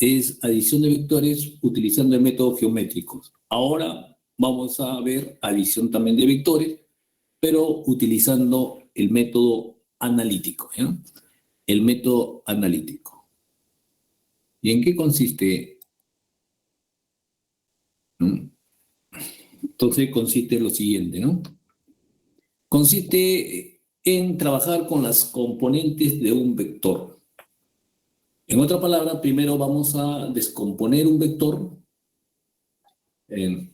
es adición de vectores utilizando el método geométrico. Ahora vamos a ver adición también de vectores, pero utilizando el método analítico, ¿ya? El método analítico. ¿Y en qué consiste? Entonces consiste en lo siguiente, ¿no? Consiste en trabajar con las componentes de un vector. En otra palabra, primero vamos a descomponer un vector en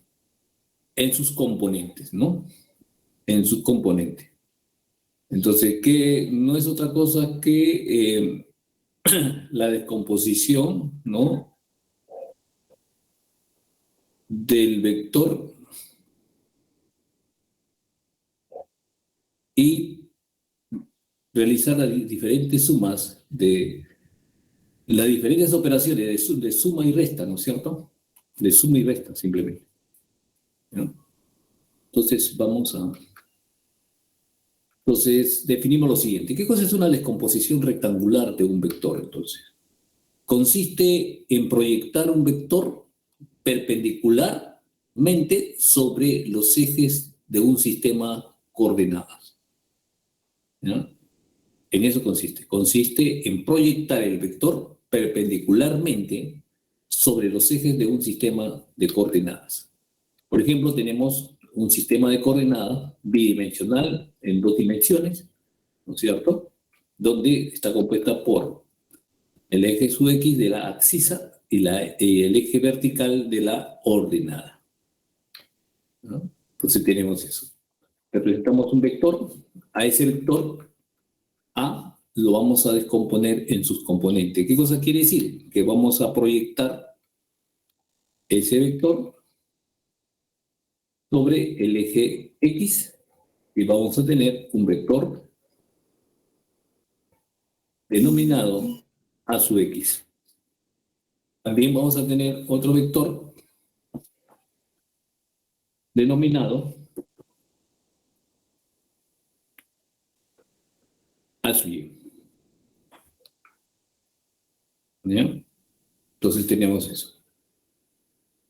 sus componentes, ¿no? En sus componentes. Entonces, que no es otra cosa que la descomposición, ¿no? Del vector y realizar las diferentes sumas de las diferentes operaciones de suma y resta, ¿no es cierto? De suma y resta, simplemente, ¿no? Entonces, Entonces, definimos lo siguiente. ¿Qué cosa es una descomposición rectangular de un vector, entonces? Consiste en proyectar un vector perpendicularmente sobre los ejes de un sistema coordenadas, ¿no? En eso consiste. Consiste en proyectar el vector perpendicularmente sobre los ejes de un sistema de coordenadas. Por ejemplo, tenemos un sistema de coordenadas bidimensional en 2 dimensiones, ¿no es cierto? Donde está compuesta por el eje sub x de la abscisa y el eje vertical de la ordenada, ¿no? Entonces tenemos eso. Representamos un vector. A ese vector A lo vamos a descomponer en sus componentes. ¿Qué cosa quiere decir? Que vamos a proyectar ese vector sobre el eje X y vamos a tener un vector denominado A sub X. También vamos a tener otro vector denominado A sub Y. ¿Ya? Entonces tenemos eso.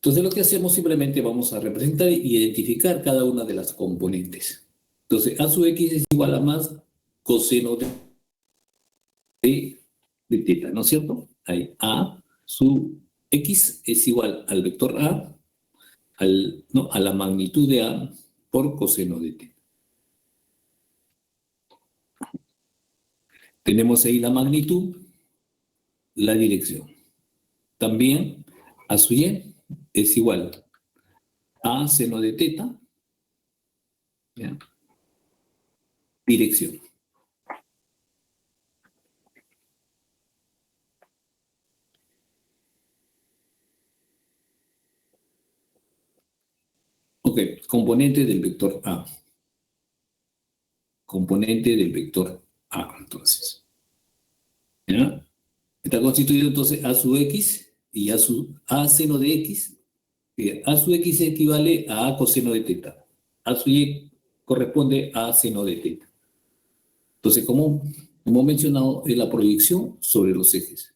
Entonces lo que hacemos simplemente vamos a representar e identificar cada una de las componentes. Entonces A sub X es igual a más coseno de teta, ¿no es cierto? Ahí A sub X es igual al vector A, a la magnitud de A por coseno de teta. Tenemos ahí la magnitud, la dirección. También A sub Y es igual a seno de teta, ¿ya? Dirección. Ok, componente del vector A. Componente del vector A, entonces, ¿ya? Está constituido entonces A sub X y A seno de X. A sub X equivale a coseno de teta. A sub Y corresponde a seno de teta. Entonces, como hemos mencionado, es la proyección sobre los ejes.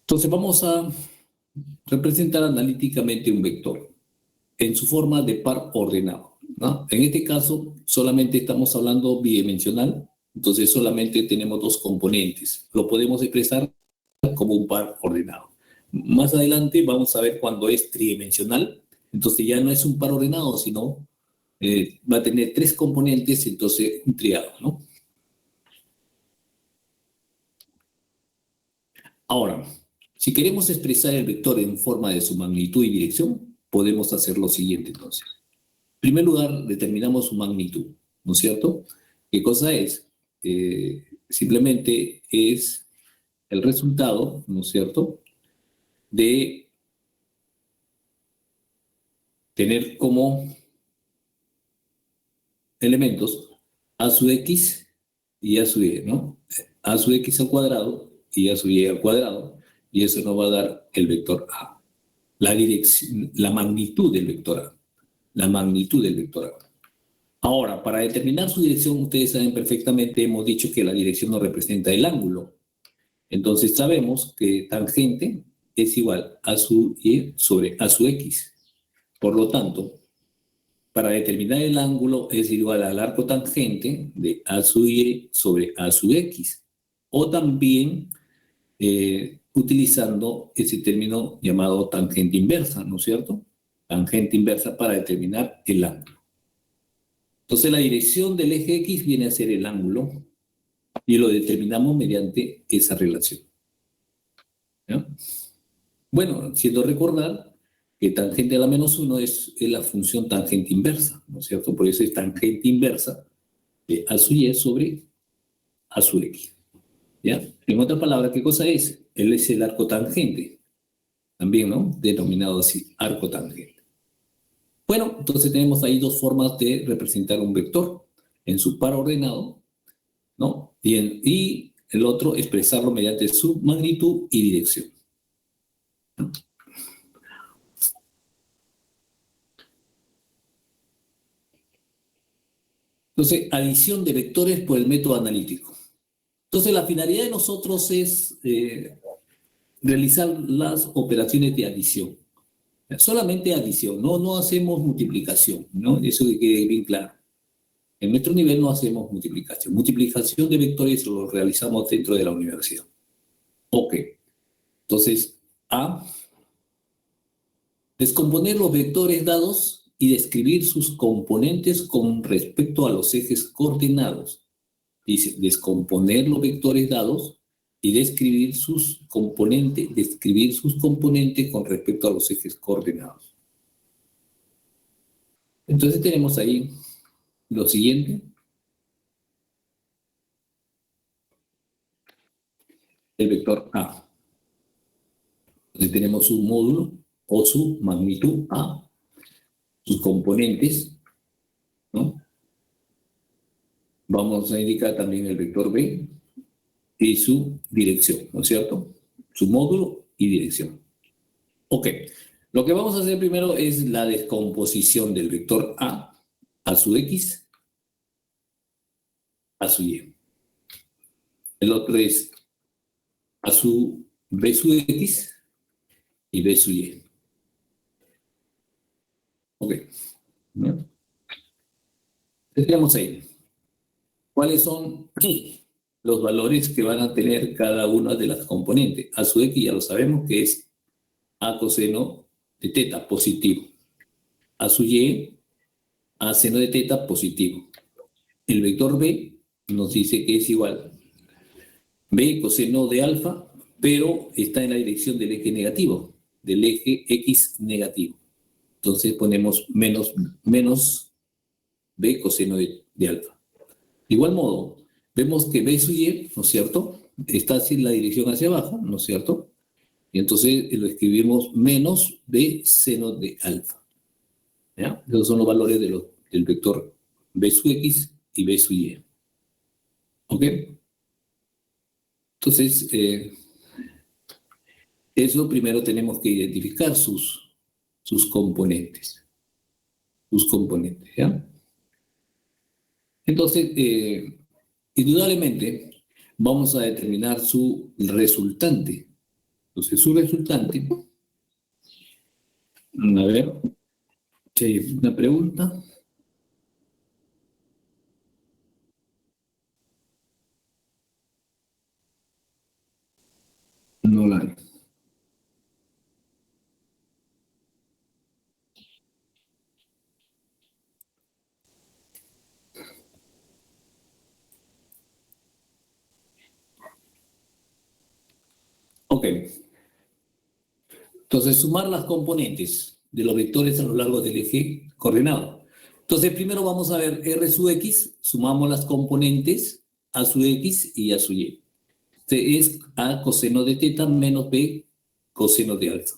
Entonces, vamos a representar analíticamente un vector en su forma de par ordenado, ¿no? En este caso, solamente estamos hablando bidimensional, entonces solamente tenemos 2 componentes. Lo podemos expresar como un par ordenado. Más adelante vamos a ver cuando es tridimensional, entonces ya no es un par ordenado, sino va a tener 3 componentes, entonces un triado, ¿no? Ahora, si queremos expresar el vector en forma de su magnitud y dirección, podemos hacer lo siguiente entonces. En primer lugar, determinamos su magnitud, ¿no es cierto? ¿Qué cosa es? Simplemente es el resultado, ¿no es cierto?, de tener como elementos a sub x y a sub y, ¿no? A sub x al cuadrado y a sub y al cuadrado, y eso nos va a dar el vector A. La magnitud del vector A. La magnitud del vector A. Ahora, para determinar su dirección, ustedes saben perfectamente, hemos dicho que la dirección no representa el ángulo. Entonces sabemos que tangente es igual a su y sobre a su x. Por lo tanto, para determinar el ángulo es igual al arco tangente de a su y sobre a su x. O también utilizando ese término llamado tangente inversa, ¿no es cierto? Tangente inversa para determinar el ángulo. Entonces la dirección del eje X viene a ser el ángulo y lo determinamos mediante esa relación. ¿Ya? Bueno, siendo recordar que tangente a la menos 1 es la función tangente inversa, ¿no es cierto? Por eso es tangente inversa de a su y sobre a su x. ¿Ya? En otras palabras, ¿qué cosa es? Él es el arco tangente, también, ¿no? Denominado así, arco tangente. Bueno, entonces tenemos ahí dos formas de representar un vector, en su par ordenado, ¿no? Y el otro expresarlo mediante su magnitud y dirección. Entonces, adición de vectores por el método analítico. Entonces, la finalidad de nosotros es realizar las operaciones de adición. Solamente adición, no hacemos multiplicación, ¿no? Eso que quede bien claro. En nuestro nivel no hacemos multiplicación. Multiplicación de vectores lo realizamos dentro de la universidad. Ok. Entonces, A, descomponer los vectores dados y describir sus componentes con respecto a los ejes coordinados. Dice, descomponer los vectores dados y describir sus componentes con respecto a los ejes coordinados. Entonces tenemos ahí lo siguiente. El vector A. Entonces tenemos su módulo o su magnitud A, sus componentes, ¿no? Vamos a indicar también el vector B y su dirección, ¿no es cierto? Su módulo y dirección. Ok, lo que vamos a hacer primero es la descomposición del vector a su X, a su Y. El otro es a su B su X y B su Y. Ok, ¿no? Tenemos ahí. ¿Cuáles son los valores que van a tener cada una de las componentes? A su X ya lo sabemos que es A coseno de teta positivo. A su Y, A seno de teta positivo. El vector B nos dice que es igual B coseno de alfa, pero está en la dirección del eje negativo, del eje X negativo. Entonces ponemos menos B coseno de alfa. De igual modo, vemos que B sub Y, ¿no es cierto? Está así en la dirección hacia abajo, ¿no es cierto? Y entonces lo escribimos menos B seno de alfa. ¿Ya? Esos son los valores del vector B sub X y B sub Y. ¿Ok? Entonces, eso primero tenemos que identificar sus componentes. Sus componentes, ¿ya? Entonces, indudablemente, vamos a determinar su resultante. Entonces, su resultante, a ver, si hay una pregunta. No la hay. Ok. Entonces, sumar las componentes de los vectores a lo largo del eje coordenado. Entonces, primero vamos a ver R sub X, sumamos las componentes A sub X y A sub Y. Este es A coseno de teta menos B coseno de alfa.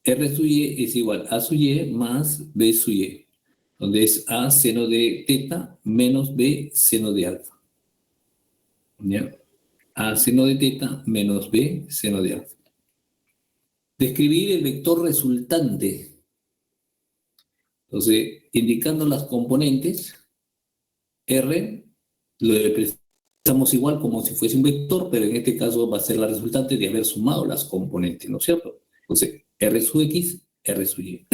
R sub Y es igual a sub Y más B sub Y, donde es A seno de teta menos B seno de alfa. ¿Ya? A seno de teta menos B seno de alfa. Describir el vector resultante. Entonces, indicando las componentes, R lo expresamos igual como si fuese un vector, pero en este caso va a ser la resultante de haber sumado las componentes, ¿no es cierto? Entonces, R sub X, R sub Y.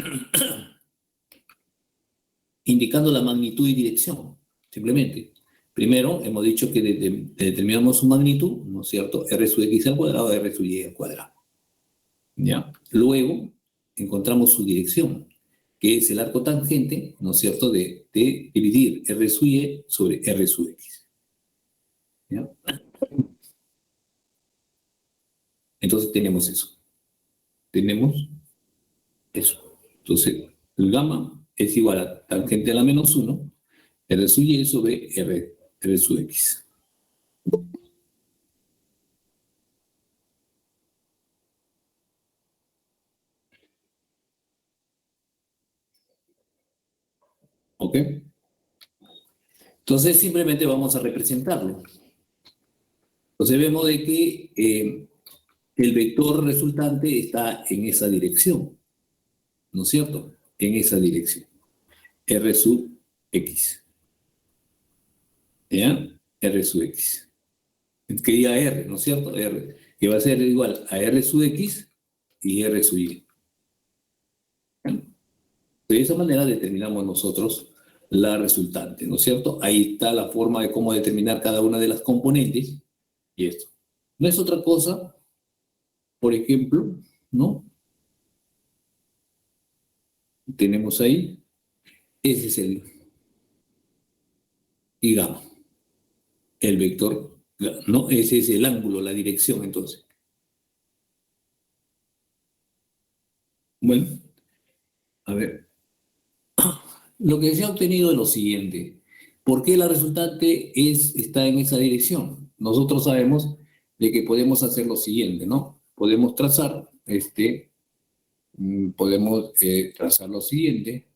Indicando la magnitud y dirección, simplemente. Primero, hemos dicho que determinamos su magnitud, ¿no es cierto? R sub X al cuadrado, R sub Y al cuadrado. ¿Ya? Luego, encontramos su dirección, que es el arco tangente, ¿no es cierto?, de dividir R sub Y sobre R sub X. ¿Ya? Entonces tenemos eso. Tenemos eso. Entonces, el gamma es igual a tangente a la menos 1, R sub Y sobre R sub X. ¿Ok? Entonces simplemente vamos a representarlo. Entonces vemos de que el vector resultante está en esa dirección, ¿no es cierto? En esa dirección. R sub X. ¿Ya? R sub X. Que diga R, ¿no es cierto? R, que va a ser igual a R sub X y R sub Y. ¿Ya? De esa manera determinamos nosotros la resultante, ¿no es cierto? Ahí está la forma de cómo determinar cada una de las componentes y esto. No es otra cosa, por ejemplo, ¿no? Tenemos ahí, ese es el y gamma, el vector, ¿no? Ese es el ángulo, la dirección, entonces. Bueno, a ver, lo que se ha obtenido es lo siguiente. ¿Por qué la resultante está en esa dirección? Nosotros sabemos de que podemos hacer lo siguiente, ¿no? Podemos trazar, podemos trazar lo siguiente.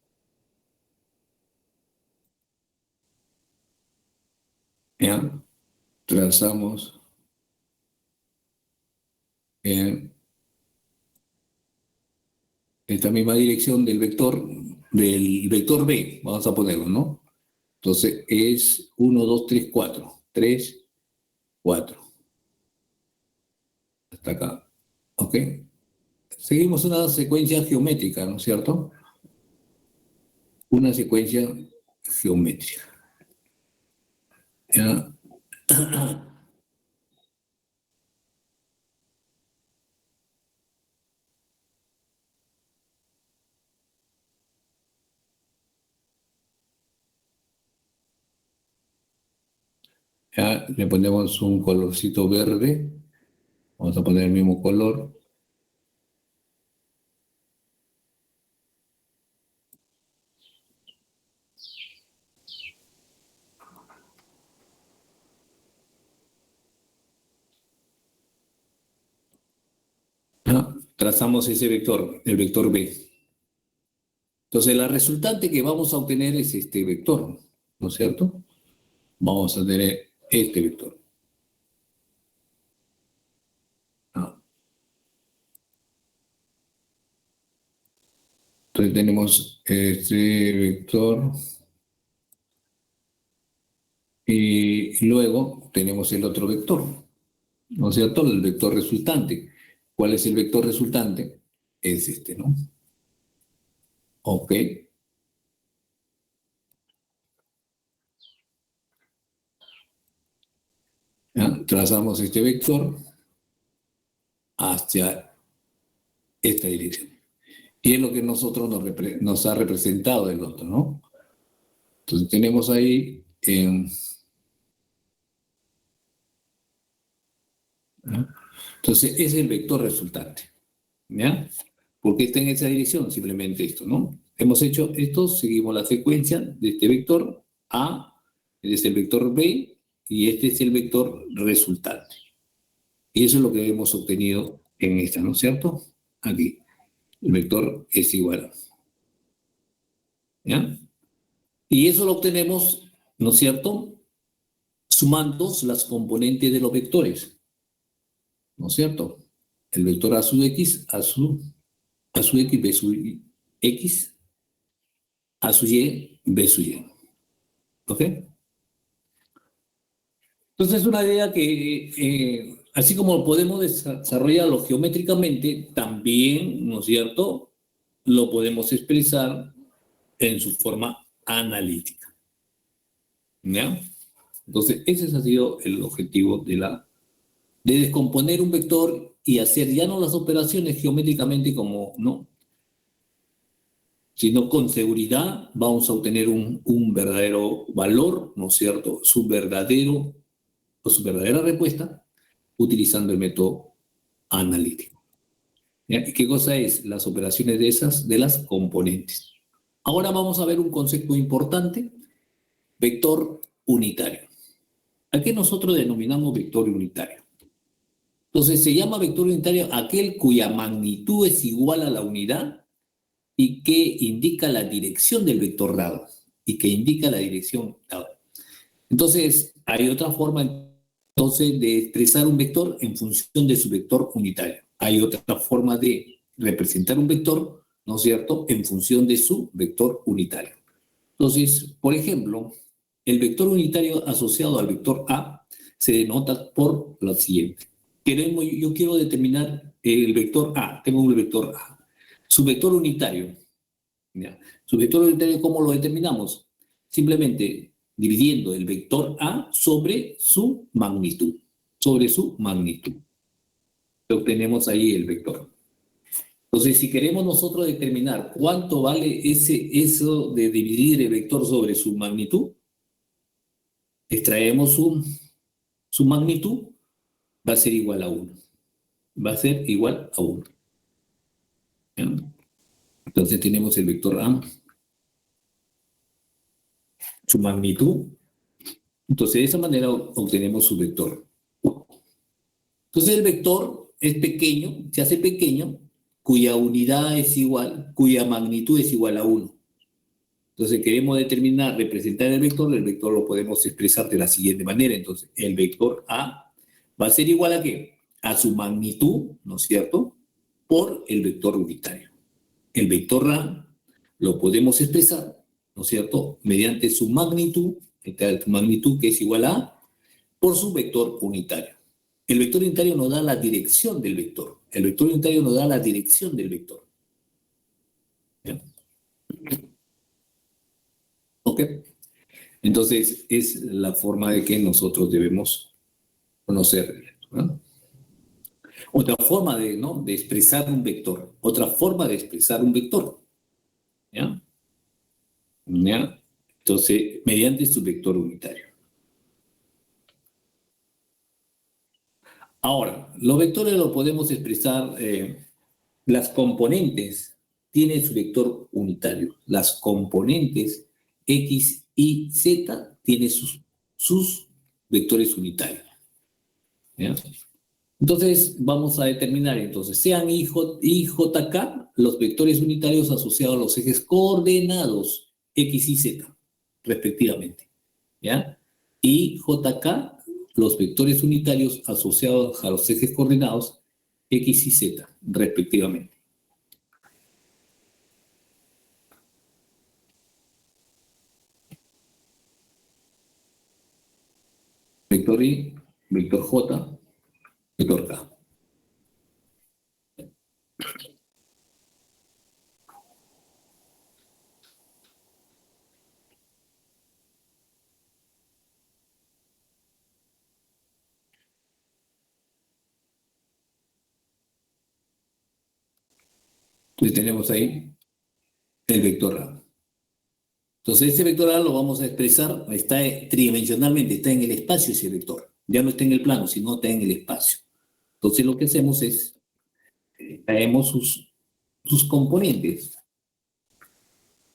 ¿Ya? Trazamos eh, esta misma dirección del vector B, vamos a ponerlo, ¿no? Entonces es 1, 2, 3, 4. 3, 4. Hasta acá. ¿Ok? Seguimos una secuencia geométrica, ¿no es cierto? Una secuencia geométrica. ¿Ya? Ya le ponemos un colorcito verde. Vamos a poner el mismo color. ¿Ya? Trazamos ese vector, el vector B. Entonces, la resultante que vamos a obtener es este vector, ¿no es cierto? Vamos a tener este vector. Ah. Entonces tenemos este vector y luego tenemos el otro vector, ¿no es cierto? El vector resultante. ¿Cuál es el vector resultante? Es este, ¿no? Ok. ¿Ya? Trazamos este vector hacia esta dirección. Y es lo que nosotros nos ha representado el otro, ¿no? Entonces tenemos ahí, ¿ya? Entonces es el vector resultante, ¿ya? ¿Por qué está en esa dirección? Simplemente esto, ¿no? Hemos hecho esto, seguimos la secuencia de este vector A, este es el vector B, y este es el vector resultante. Y eso es lo que hemos obtenido en esta, ¿no es cierto? Aquí, el vector es igual a, ¿ya? Y eso lo obtenemos, ¿no es cierto?, sumando las componentes de los vectores, ¿no es cierto? El vector A sub X, A sub X, B sub X, A su Y, B su Y. ¿Ok? Entonces es una idea que, así como podemos desarrollarlo geométricamente, también, ¿no es cierto?, lo podemos expresar en su forma analítica. ¿Ya? Entonces, ese ha sido el objetivo de descomponer un vector y hacer ya no las operaciones geométricamente como, ¿no?, sino con seguridad vamos a obtener un verdadero valor, ¿no es cierto?, su verdadera respuesta utilizando el método analítico. ¿Ya? ¿Y qué cosa es? Las operaciones de las componentes. Ahora vamos a ver un concepto importante, vector unitario. ¿A qué nosotros denominamos vector unitario? Entonces se llama vector unitario aquel cuya magnitud es igual a la unidad y que indica la dirección del vector dado. Y que indica la dirección dada. Entonces, hay otra forma entonces de expresar un vector en función de su vector unitario. Hay otra forma de representar un vector, ¿no es cierto?, en función de su vector unitario. Entonces, por ejemplo, el vector unitario asociado al vector A se denota por lo siguiente. Yo quiero determinar el vector A, tengo un vector A. Su vector unitario, ¿ya? Su vector unitario, ¿cómo lo determinamos? Simplemente dividiendo el vector A sobre su magnitud. Sobre su magnitud. Obtenemos ahí el vector. Entonces, si queremos nosotros determinar cuánto vale eso de dividir el vector sobre su magnitud, extraemos su magnitud, va a ser igual a 1. Va a ser igual a 1. ¿Ya? Entonces tenemos el vector A, su magnitud. Entonces, de esa manera obtenemos su vector. Entonces, el vector es pequeño, se hace pequeño, cuya unidad es igual, cuya magnitud es igual a 1. Entonces, queremos determinar, representar el vector lo podemos expresar de la siguiente manera. Entonces, el vector A va a ser igual a ¿qué? A su magnitud, ¿no es cierto?, por el vector unitario. El vector A lo podemos expresar, ¿no es cierto?, mediante su magnitud, que es igual a por su vector unitario. El vector unitario nos da la dirección del vector. El vector unitario nos da la dirección del vector. ¿Bien? ¿Ok? Entonces, es la forma de que nosotros debemos conocer, ¿no? Otra forma de expresar un vector. Otra forma de expresar un vector. ¿Ya? ¿Ya? Entonces, mediante su vector unitario. Ahora, los vectores los podemos expresar, las componentes tienen su vector unitario. Las componentes X, Y, Z tienen sus vectores unitarios. ¿Ya? Entonces, vamos a determinar, entonces, sean I, J, K, los vectores unitarios asociados a los ejes coordenados X y Z, respectivamente. ¿Ya? Y J, K, los vectores unitarios asociados a los ejes coordenados X y Z, respectivamente. Vector I, vector J, vector K. Entonces tenemos ahí el vector A. Entonces ese vector A lo vamos a expresar, está tridimensionalmente, está en el espacio ese vector. Ya no está en el plano, sino está en el espacio. Entonces lo que hacemos es, traemos sus componentes,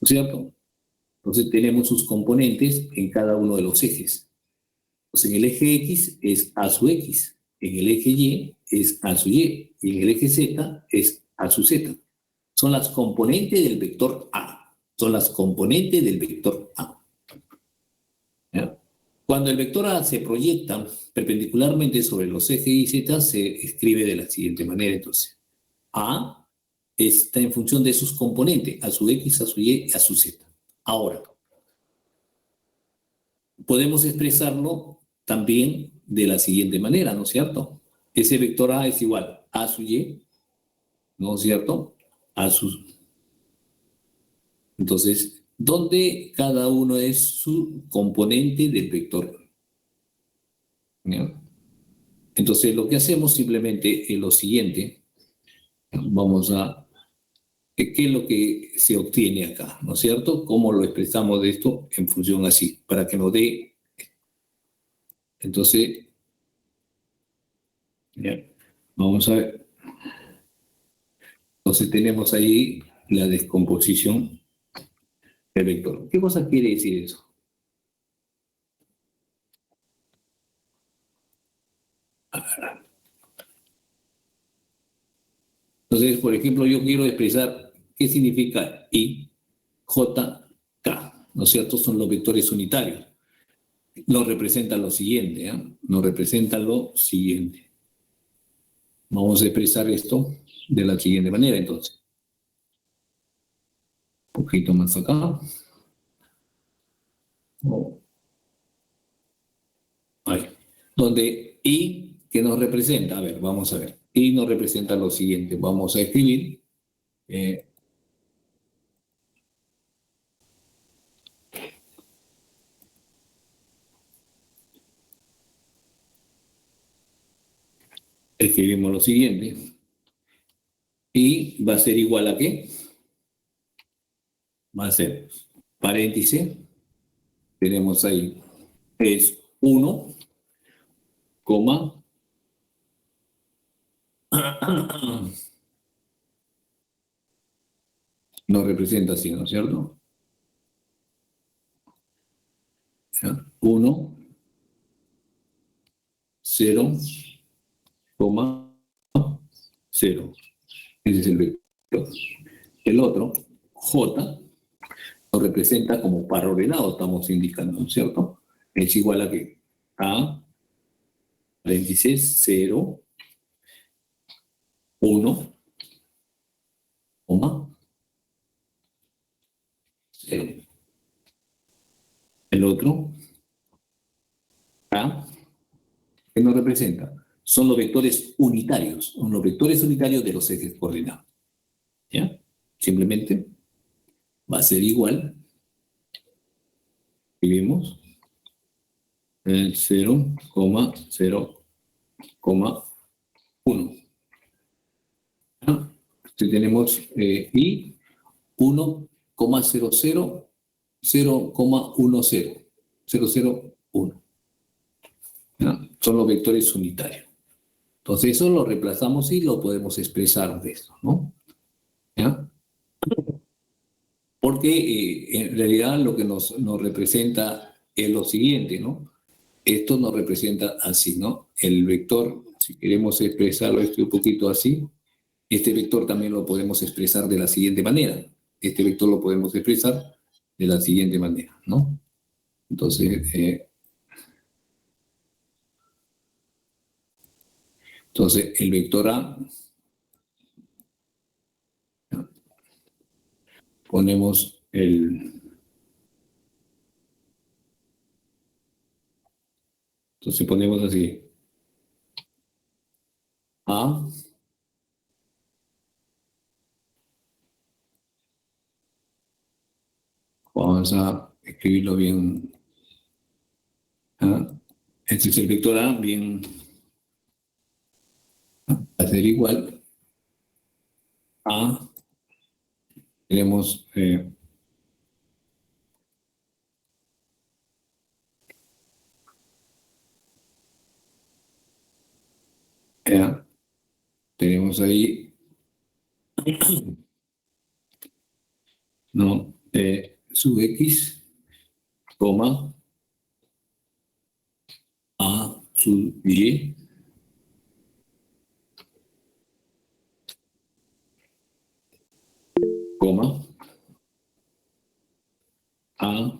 ¿no es cierto? Entonces tenemos sus componentes en cada uno de los ejes. Entonces en el eje X es A su X, en el eje Y es A su Y, y en el eje Z es A su Z. Son las componentes del vector A. Son las componentes del vector A. ¿Ya? Cuando el vector A se proyecta perpendicularmente sobre los ejes Y y Z, se escribe de la siguiente manera. Entonces, A está en función de sus componentes, a su X, a su Y, a su Z. Ahora, podemos expresarlo también de la siguiente manera, ¿no es cierto? Ese vector A es igual a su Y, ¿no es cierto? A su... Entonces, ¿dónde cada uno es su componente del vector? ¿No? Entonces, lo que hacemos simplemente es lo siguiente. Vamos a... ¿Qué es lo que se obtiene acá? ¿No es cierto? ¿Cómo lo expresamos de esto en función así? Para que nos dé... Entonces, ya, vamos a ver. Entonces tenemos ahí la descomposición del vector. ¿Qué cosa quiere decir eso? Entonces, por ejemplo, yo quiero expresar qué significa I, J, K, ¿no es cierto? Son los vectores unitarios. Nos representa lo siguiente, ¿eh? Nos representa lo siguiente. Vamos a expresar esto de la siguiente manera, entonces. Un poquito más acá. Oh, ahí. Donde I, ¿qué nos representa? A ver, vamos a ver. I nos representa lo siguiente. Vamos a escribir. Escribimos lo siguiente. I va a ser igual a ¿qué? Va a ser paréntesis. Tenemos ahí. Es 1, coma. Nos representa así, ¿no es cierto? 1, 0, coma, 0. Ese es el vector. El otro, J, nos representa como par ordenado, estamos indicando, ¿no es cierto? Es igual a que A, paréntesis, 0, 1, coma, 0. El otro, A, ¿qué nos representa? Son los vectores unitarios, son los vectores unitarios de los ejes coordinados. ¿Ya? Simplemente va a ser igual, escribimos, 0,0,1. ¿Ya? Entonces tenemos y 1,00, 0,10, 001. ¿Ya? Son los vectores unitarios. Entonces eso lo reemplazamos y lo podemos expresar de eso, ¿no? ¿Ya? Porque en realidad lo que nos representa es lo siguiente, ¿no? Esto nos representa así, ¿no? El vector, si queremos expresarlo esto un poquito así, este vector también lo podemos expresar de la siguiente manera. Este vector lo podemos expresar de la siguiente manera, ¿no? Entonces, el vector A, ponemos entonces ponemos así, A, vamos a escribirlo bien, ¿ah? Este es el vector A, bien, va a ser igual a, tenemos tenemos ahí, no, sub x, coma, a sub y, coma, a,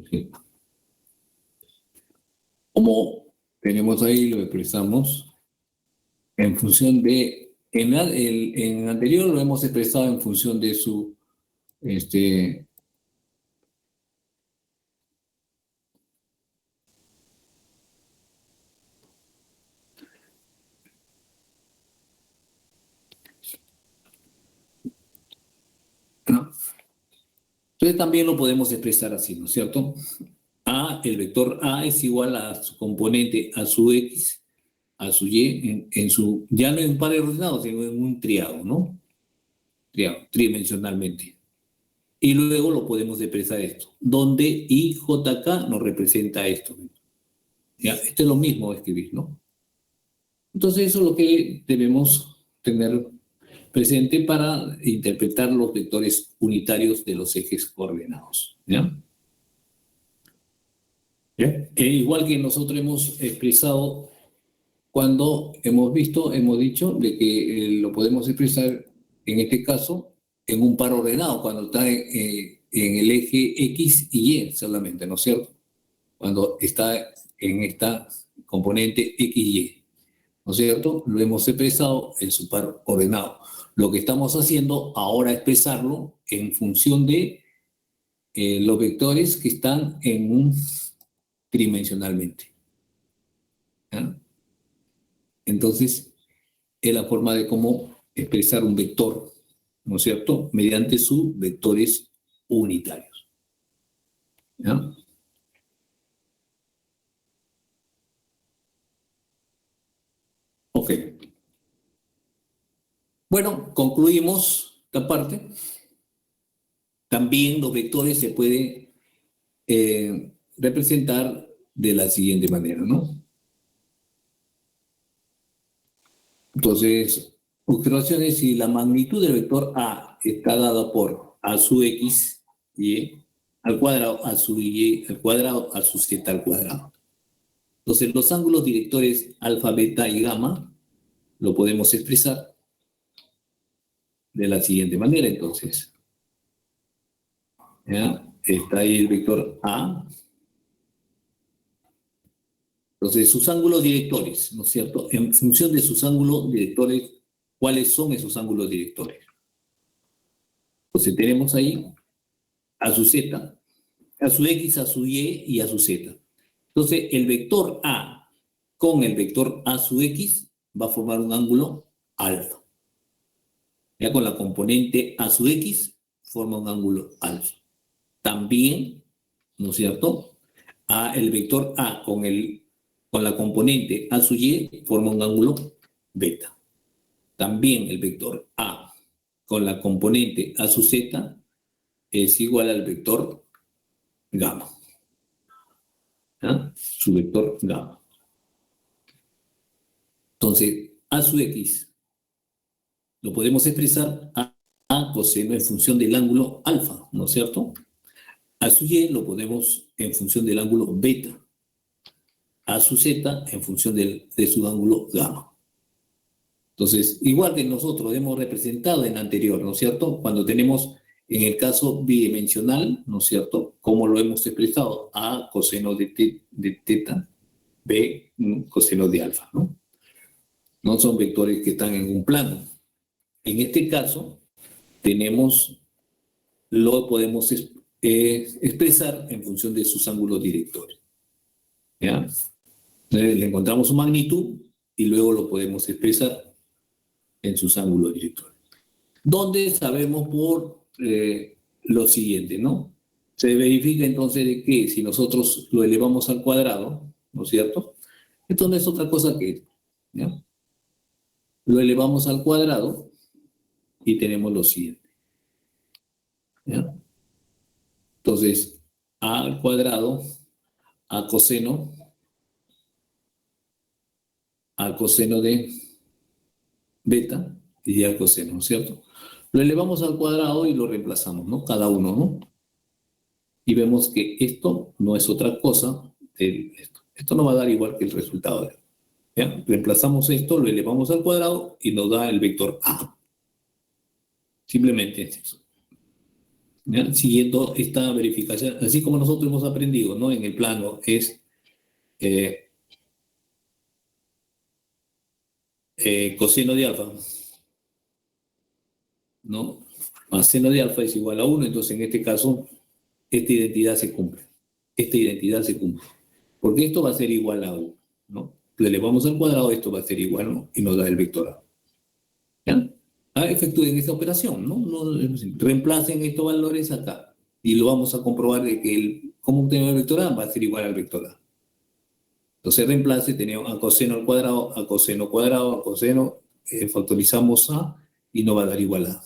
sí. Como tenemos ahí, lo expresamos en función de, en anterior lo hemos expresado en función de su, Entonces también lo podemos expresar así, ¿no es cierto? El vector A es igual a su componente a su X, a su Y, ya no en un par ordenado, sino en un triado, ¿no? Triado, tridimensionalmente. Y luego lo podemos expresar esto, donde IJK nos representa esto. ¿Ya? Esto es lo mismo escribir, ¿no? Entonces eso es lo que debemos tener presente para interpretar los vectores unitarios de los ejes coordenados. ¿Ya? ¿Ya? Igual que nosotros hemos expresado cuando hemos dicho de que lo podemos expresar en este caso en un par ordenado, cuando está en el eje X y Y solamente, ¿no es cierto? Cuando está en esta componente X y Y, ¿no es cierto? Lo hemos expresado en su par ordenado. Lo que estamos haciendo ahora es expresarlo en función de los vectores que están en un tridimensionalmente. ¿Ya? Entonces, es la forma de cómo expresar un vector, ¿no es cierto?, mediante sus vectores unitarios. ¿Ya? Ok. Bueno, concluimos esta parte. También los vectores se pueden representar de la siguiente manera, ¿no? Entonces, observaciones: si la magnitud del vector A está dada por A su X, Y al cuadrado, A su Y al cuadrado, A su Z al cuadrado. Entonces, los ángulos directores alfa, beta y gamma lo podemos expresar de la siguiente manera, entonces. ¿Ya? Está ahí el vector A. Entonces, sus ángulos directores, ¿no es cierto? En función de sus ángulos directores, ¿cuáles son esos ángulos directores? Entonces, tenemos ahí a su Z, a su X, a su Y y a su Z. Entonces, el vector A con el vector A su X va a formar un ángulo alfa. Ya con la componente A su X forma un ángulo alfa. También, ¿no es cierto?, el vector A con la componente A su Y forma un ángulo beta. También el vector A con la componente A su Z es igual al vector gamma. ¿Ah? Su vector gamma. Entonces, A su X lo podemos expresar a coseno en función del ángulo alfa, ¿no es cierto? A su Y lo ponemos en función del ángulo beta. A su Z en función de su ángulo gamma. Entonces, igual que nosotros hemos representado en la anterior, ¿no es cierto? Cuando tenemos en el caso bidimensional, ¿no es cierto?, ¿cómo lo hemos expresado? A coseno de teta, B coseno de alfa, ¿no? No son vectores que están en un plano. En este caso, lo podemos expresar en función de sus ángulos directores. ¿Ya? Le encontramos su magnitud y luego lo podemos expresar en sus ángulos directores. Donde sabemos por lo siguiente, ¿no? Se verifica entonces de que si nosotros lo elevamos al cuadrado, ¿no es cierto? Esto no es otra cosa que esto, ¿ya? Lo elevamos al cuadrado y tenemos lo siguiente, ¿ya? Entonces, a al cuadrado, a coseno de beta y al coseno, ¿no es cierto? Lo elevamos al cuadrado y lo reemplazamos, ¿no? Cada uno, ¿no? Y vemos que esto no es otra cosa de esto. Esto no va a dar igual que el resultado. ¿Ya? Reemplazamos esto, lo elevamos al cuadrado y nos da el vector A. Simplemente es eso. ¿Ya? Siguiendo esta verificación, así como nosotros hemos aprendido, ¿no? En el plano es coseno de alfa, ¿no? Más seno de alfa es igual a 1, entonces en este caso esta identidad se cumple. Esta identidad se cumple. Porque esto va a ser igual a 1, ¿no? Lo elevamos al cuadrado, esto va a ser igual, ¿no? Y nos da el vector A. ¿Ya? Efectúen esta operación, ¿no? Reemplacen estos valores acá. y lo vamos a comprobar de que cómo obtenemos el vector A va a ser igual al vector A. Entonces reemplace, tenemos a coseno al cuadrado, a coseno, factorizamos A y nos va a dar igual a.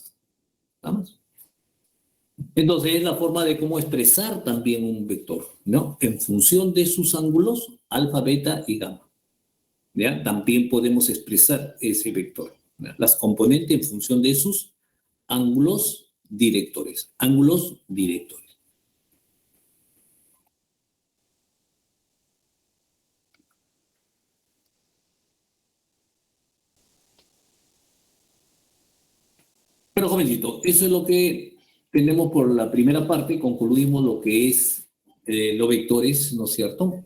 ¿Vamos? Entonces es la forma de cómo expresar también un vector, ¿no? En función de sus ángulos, alfa, beta y gamma. ¿Ya? También podemos expresar ese vector. ¿Ya? Las componentes en función de sus ángulos directores. Ángulos directores. Pero jovencito, eso es lo que tenemos por la primera parte. Concluimos lo que es los vectores, ¿no es cierto?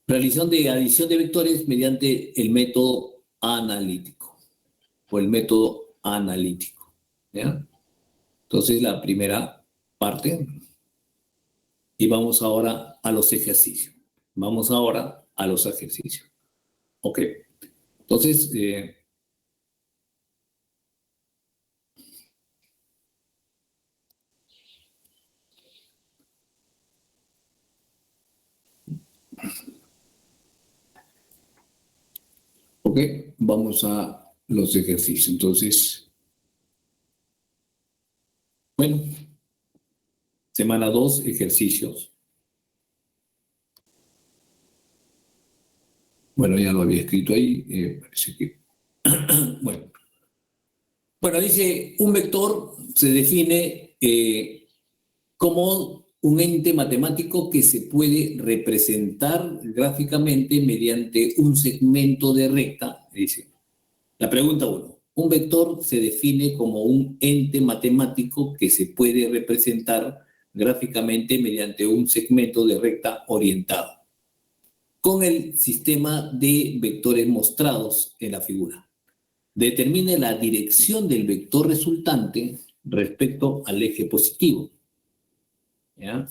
Realización de adición de vectores mediante el método analítico o el método analítico. ¿Ya? Entonces, la primera parte. Y vamos ahora a los ejercicios. Vamos ahora a los ejercicios. Ok. Entonces, ok, vamos a los ejercicios. Entonces, bueno, semana 2, ejercicios. Bueno, ya lo había escrito ahí, parece que. Bueno. Bueno, dice, un vector se define como un ente matemático que se puede representar gráficamente mediante un segmento de recta. Dice, la pregunta 1. Un vector se define como un ente matemático que se puede representar gráficamente mediante un segmento de recta orientado, con el sistema de vectores mostrados en la figura. Determine la dirección del vector resultante respecto al eje positivo. ¿Ya?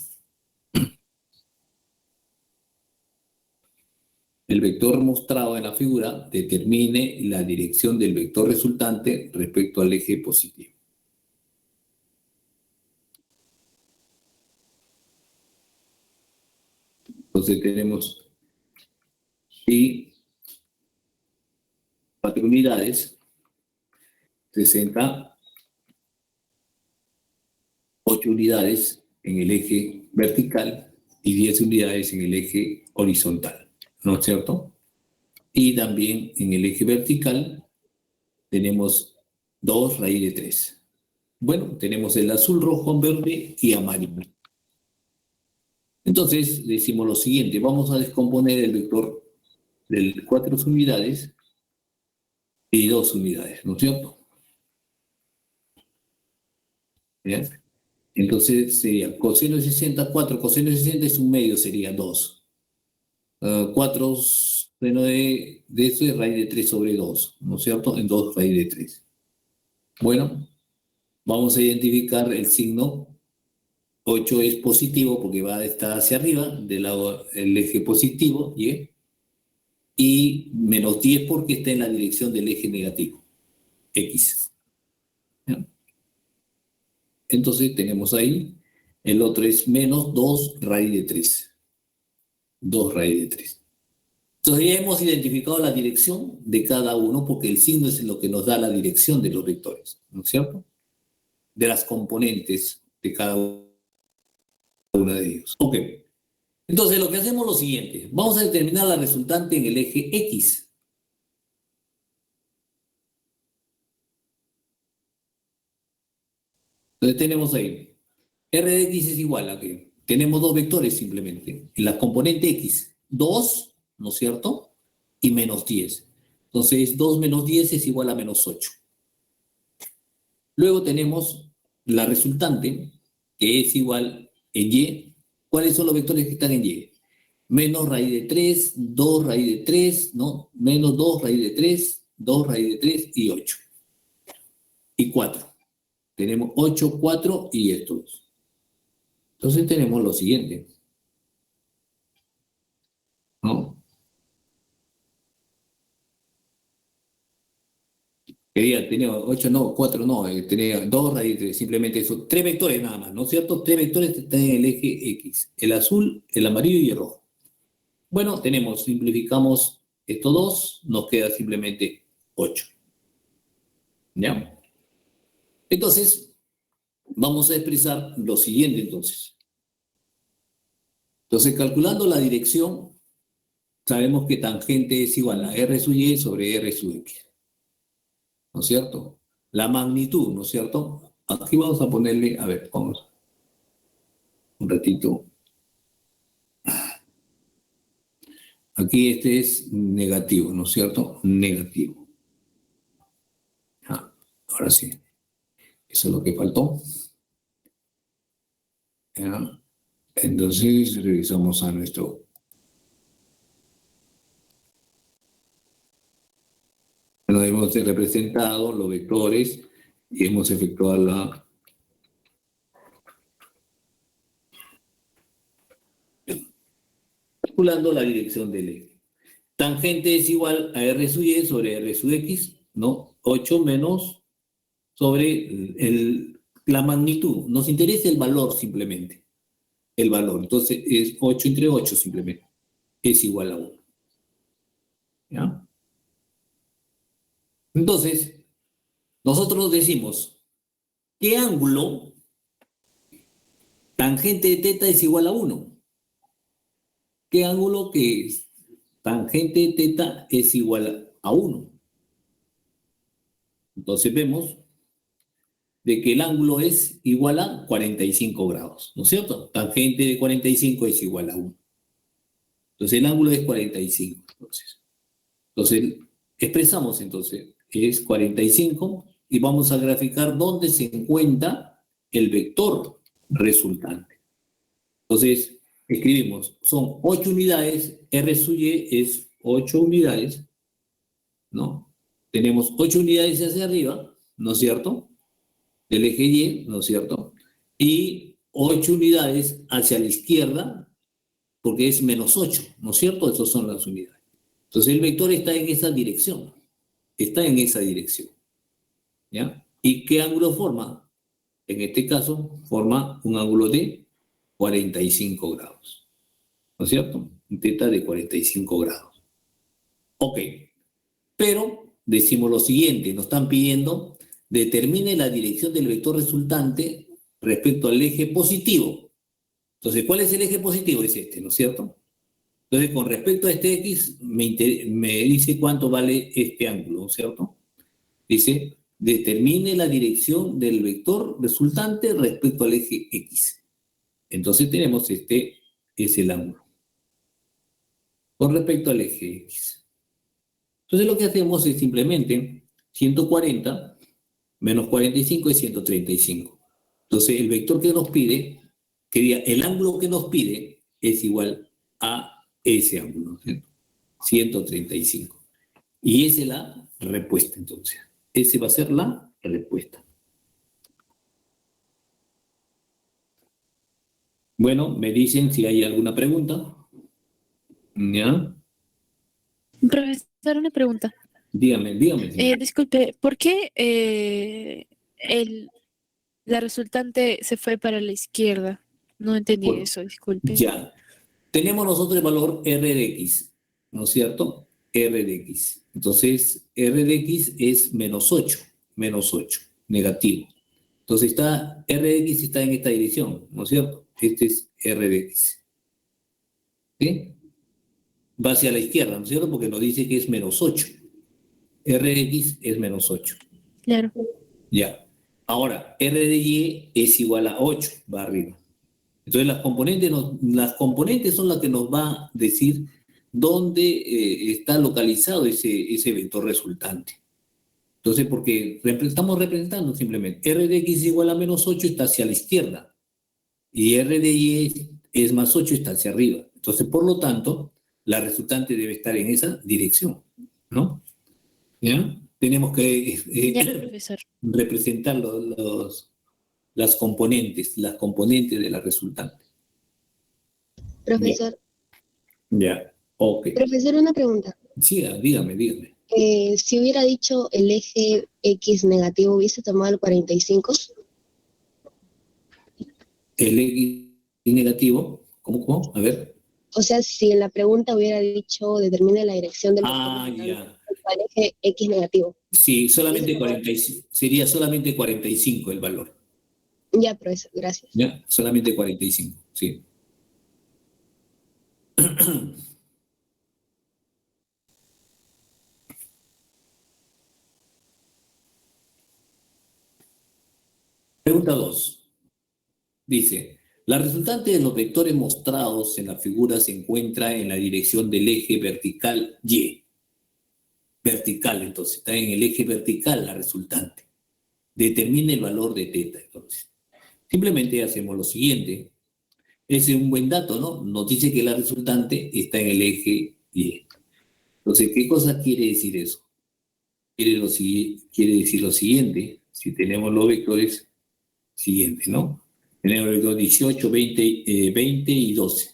El vector mostrado en la figura determine la dirección del vector resultante respecto al eje positivo. Entonces tenemos y 4 unidades, 60, 8 unidades en el eje vertical y 10 unidades en el eje horizontal, ¿no es cierto? Y también en el eje vertical tenemos 2 raíz de 3. Bueno, tenemos el azul, rojo, verde y amarillo. Entonces decimos lo siguiente, vamos a descomponer el vector de 4 unidades y 2 unidades, ¿no es cierto? ¿Bien? Entonces sería coseno de 60, 4 coseno de 60 es un medio, sería 2. 4 seno de eso es raíz de 3 sobre 2, ¿no es cierto? En 2 raíz de 3. Bueno, vamos a identificar el signo. 8 es positivo porque va a estar hacia arriba, del lado del eje positivo, ¿y? Y menos 10 porque está en la dirección del eje negativo, X. ¿Ya? Entonces tenemos ahí, el otro es menos 2 raíz de 3. 2 raíz de 3. Entonces ya hemos identificado la dirección de cada uno porque el signo es lo que nos da la dirección de los vectores, ¿no es cierto? De las componentes de cada uno de ellos. Ok. Entonces lo que hacemos es lo siguiente. Vamos a determinar la resultante en el eje X. Entonces tenemos ahí, R de X es igual a que tenemos dos vectores simplemente. En la componente X, 2, ¿no es cierto? Y menos 10. Entonces 2 menos 10 es igual a menos 8. Luego tenemos la resultante, que es igual en Y. ¿Cuáles son los vectores que están en Y? Menos raíz de 3, 2 raíz de 3, ¿no? Menos 2 raíz de 3, 2 raíz de 3 y 8. Y 4. Tenemos 8, 4 y estos. Entonces tenemos lo siguiente, ¿no? Tenía 8, no, 4, no, tenía 2 raíz 3, simplemente eso. 3 vectores nada más, ¿no es cierto? 3 vectores están en el eje X. El azul, el amarillo y el rojo. Bueno, simplificamos estos dos, nos queda simplemente 8. ¿Ya? Entonces, vamos a expresar lo siguiente entonces. Entonces, calculando la dirección, sabemos que tangente es igual a R sub Y sobre R sub X. ¿No es cierto? La magnitud, ¿no es cierto? Aquí vamos a ponerle, a ver, vamos, un ratito. Aquí este es negativo, ¿no es cierto? Negativo. Ahora sí. Eso es lo que faltó. ¿Ya? Entonces, revisamos a nuestro... Bueno, hemos representado los vectores y hemos efectuado la... Calculando la dirección del eje. Tangente es igual a R sub Y sobre R sub X, ¿no? 8 menos sobre la magnitud. Nos interesa el valor simplemente. El valor. Entonces es 8 entre 8 simplemente. Es igual a 1. ¿Ya? Entonces, nosotros decimos, ¿qué ángulo tangente de teta es igual a 1? ¿Qué ángulo que es tangente de teta es igual a 1? Entonces vemos de que el ángulo es igual a 45 grados, ¿no es cierto? Tangente de 45 es igual a 1. Entonces el ángulo es 45. Entonces expresamos entonces, es 45 y vamos a graficar dónde se encuentra el vector resultante. Entonces escribimos, son 8 unidades, R sub Y es 8 unidades, ¿no? Tenemos 8 unidades hacia arriba, ¿no es cierto? Del eje Y, ¿no es cierto? Y 8 unidades hacia la izquierda, porque es menos 8, ¿no es cierto? Esas son las unidades. Entonces el vector está en esa dirección, ¿ya? ¿Y qué ángulo forma? En este caso, forma un ángulo de 45 grados, ¿no es cierto? Un teta de 45 grados. Ok, pero decimos lo siguiente, nos están pidiendo determine la dirección del vector resultante respecto al eje positivo. Entonces, ¿cuál es el eje positivo? Es este, ¿no es cierto? Entonces, con respecto a este X, me dice cuánto vale este ángulo, ¿no es cierto? Dice, determine la dirección del vector resultante respecto al eje X. Entonces tenemos este es el ángulo con respecto al eje X. Entonces lo que hacemos es simplemente 140 menos 45 es 135. Entonces el vector que nos pide, el ángulo que nos pide es igual a ese ángulo, ¿cierto? 135. Y esa es la respuesta entonces. Esa va a ser la respuesta. Bueno, me dicen si hay alguna pregunta. ¿Ya? Profesor, una pregunta. Dígame. Disculpe, ¿por qué la resultante se fue para la izquierda? No entendí Por- eso, disculpe. ya. Tenemos nosotros el valor R de X, ¿no es cierto? R de X. Entonces, R de X es menos 8, negativo. Entonces, R de X está en esta dirección, ¿no es cierto? Este es R de X. ¿Sí? Va hacia la izquierda, ¿no es cierto? Porque nos dice que es menos 8. R de X es menos 8. Claro. Ya. Ahora, R de Y es igual a 8, va arriba. Entonces las componentes son las que nos va a decir dónde está localizado ese vector resultante. Entonces, porque estamos representando simplemente R de X igual a menos 8 está hacia la izquierda y R de Y es más 8 está hacia arriba. Entonces, por lo tanto, la resultante debe estar en esa dirección, ¿no? ¿Ya? Tenemos que Ya, profesor. representar las componentes de la resultante. Profesor, Ya, ok. profesor, una pregunta. Sí, dígame. Si hubiera dicho el eje X negativo, ¿hubiese tomado el 45? El X negativo, ¿cómo? A ver. O sea, si en la pregunta hubiera dicho determine la dirección del vector Ah, horizontal ya. al eje X negativo. Sí, ¿Hubiese solamente tomado? 45, sería solamente 45 el valor. Ya, profesor, gracias. ¿Ya? Solamente 45, sí. Pregunta 2. Dice, la resultante de los vectores mostrados en la figura se encuentra en la dirección del eje vertical Y. Vertical, entonces, está en el eje vertical la resultante. Determine el valor de teta, entonces. Simplemente hacemos lo siguiente. Ese es un buen dato, ¿no? Nos dice que la resultante está en el eje Y. Entonces, ¿qué cosa quiere decir eso? Quiere decir lo siguiente, si tenemos los vectores siguientes, ¿no? Tenemos el vector 18, 20 y 12.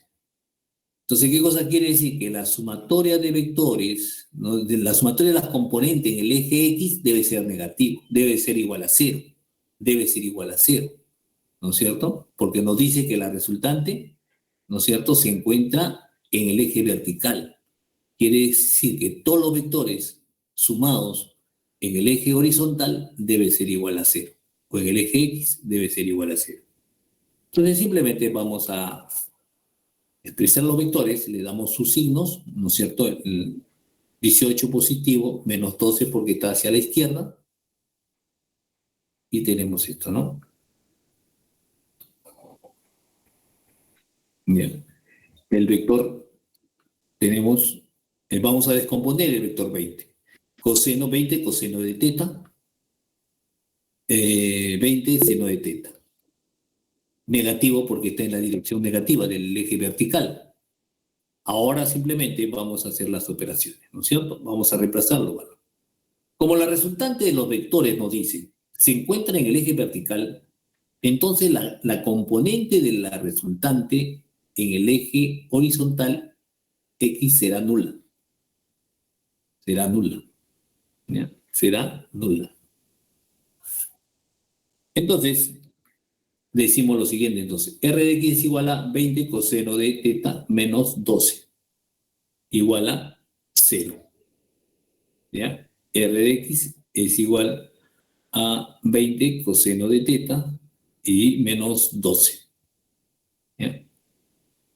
Entonces, ¿qué cosa quiere decir? Que la sumatoria de vectores, ¿no? La sumatoria de las componentes en el eje X debe ser negativo, debe ser igual a cero, debe ser igual a cero, ¿no es cierto? Porque nos dice que la resultante, ¿no es cierto?, se encuentra en el eje vertical. Quiere decir que todos los vectores sumados en el eje horizontal debe ser igual a cero, o en el eje X debe ser igual a cero. Entonces, simplemente vamos a expresar los vectores, le damos sus signos, ¿no es cierto? El 18 positivo, menos 12 porque está hacia la izquierda, y tenemos esto, ¿no? Bien. El vector, tenemos, vamos a descomponer el vector 20. Coseno 20, coseno de teta, 20, seno de teta. Negativo porque está en la dirección negativa del eje vertical. Ahora simplemente vamos a hacer las operaciones, ¿no es cierto? Vamos a reemplazarlo, ¿vale? Como la resultante de los vectores nos dice, se encuentra en el eje vertical, entonces la componente de la resultante en el eje horizontal X será nula. Será nula. ¿Ya? Será nula. Entonces, decimos lo siguiente, entonces, R de X es igual a 20 coseno de teta menos 12, igual a 0. ¿Ya? R de X es igual a 20 coseno de teta y menos 12. ¿Ya?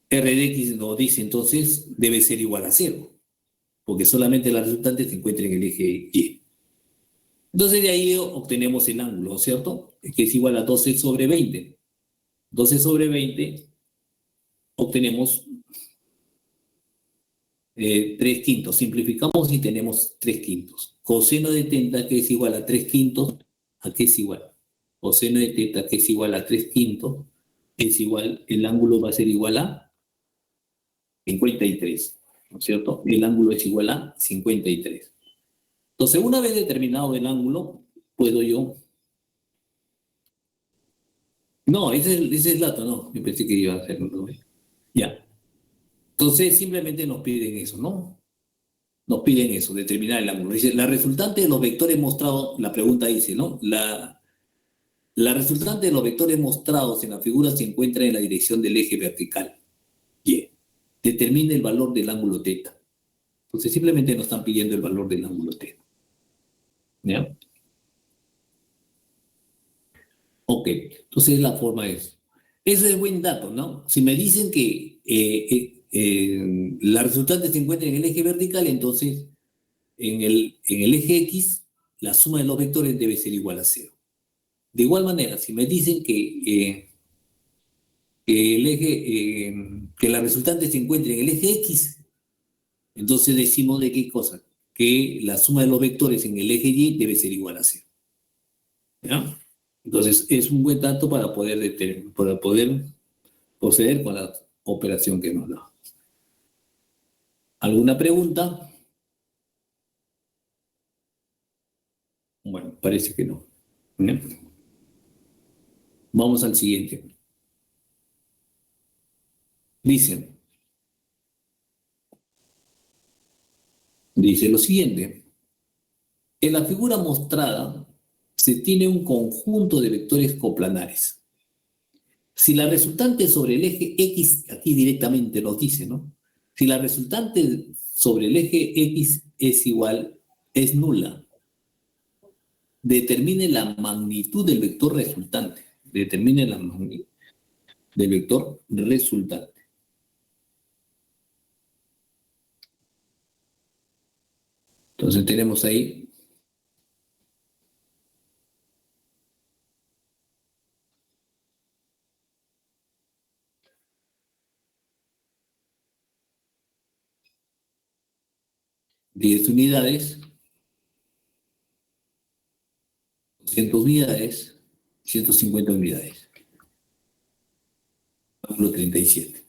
R de X nos dice entonces debe ser igual a 0, porque solamente la resultante se encuentra en el eje Y. Entonces de ahí obtenemos el ángulo, ¿cierto? Que es igual a 12 sobre 20. 12 sobre 20 obtenemos 3 quintos. Simplificamos y tenemos 3 quintos. Coseno de teta que es igual a 3 quintos, ¿a qué es igual? Coseno de teta que es igual a 3 quintos, es igual, el ángulo va a ser igual a 53, ¿no es cierto? El ángulo es igual a 53. Entonces, una vez determinado el ángulo, puedo yo... No, ese es el dato, no. Yo pensé que iba a hacerlo, ¿no? Ya. Entonces, simplemente nos piden eso, ¿no? Nos piden eso, determinar el ángulo. Dice, la resultante de los vectores mostrados, la pregunta dice, ¿no? La resultante de los vectores mostrados en la figura se encuentra en la dirección del eje vertical. Y determine el valor del ángulo teta. Entonces, simplemente nos están pidiendo el valor del ángulo teta. ¿Ya? Ok, entonces la forma es. Ese es buen dato, ¿no? Si me dicen que la resultante se encuentra en el eje vertical, entonces en el eje X la suma de los vectores debe ser igual a 0. De igual manera, si me dicen que la resultante se encuentra en el eje X, entonces decimos de qué cosa, que la suma de los vectores en el eje Y debe ser igual a 0. ¿Ya? Entonces es un buen dato para poder proceder con la operación que nos da. ¿Alguna pregunta? Bueno, parece que no. ¿Bien? Vamos al siguiente. Dice lo siguiente. En la figura mostrada se tiene un conjunto de vectores coplanares. Si la resultante sobre el eje X, aquí directamente nos dice, ¿no? Si la resultante sobre el eje X es nula, determine la magnitud del vector resultante. Determine la magnitud del vector resultante. Entonces tenemos ahí ...10 unidades, 200 unidades, 150 unidades. Ángulo 37.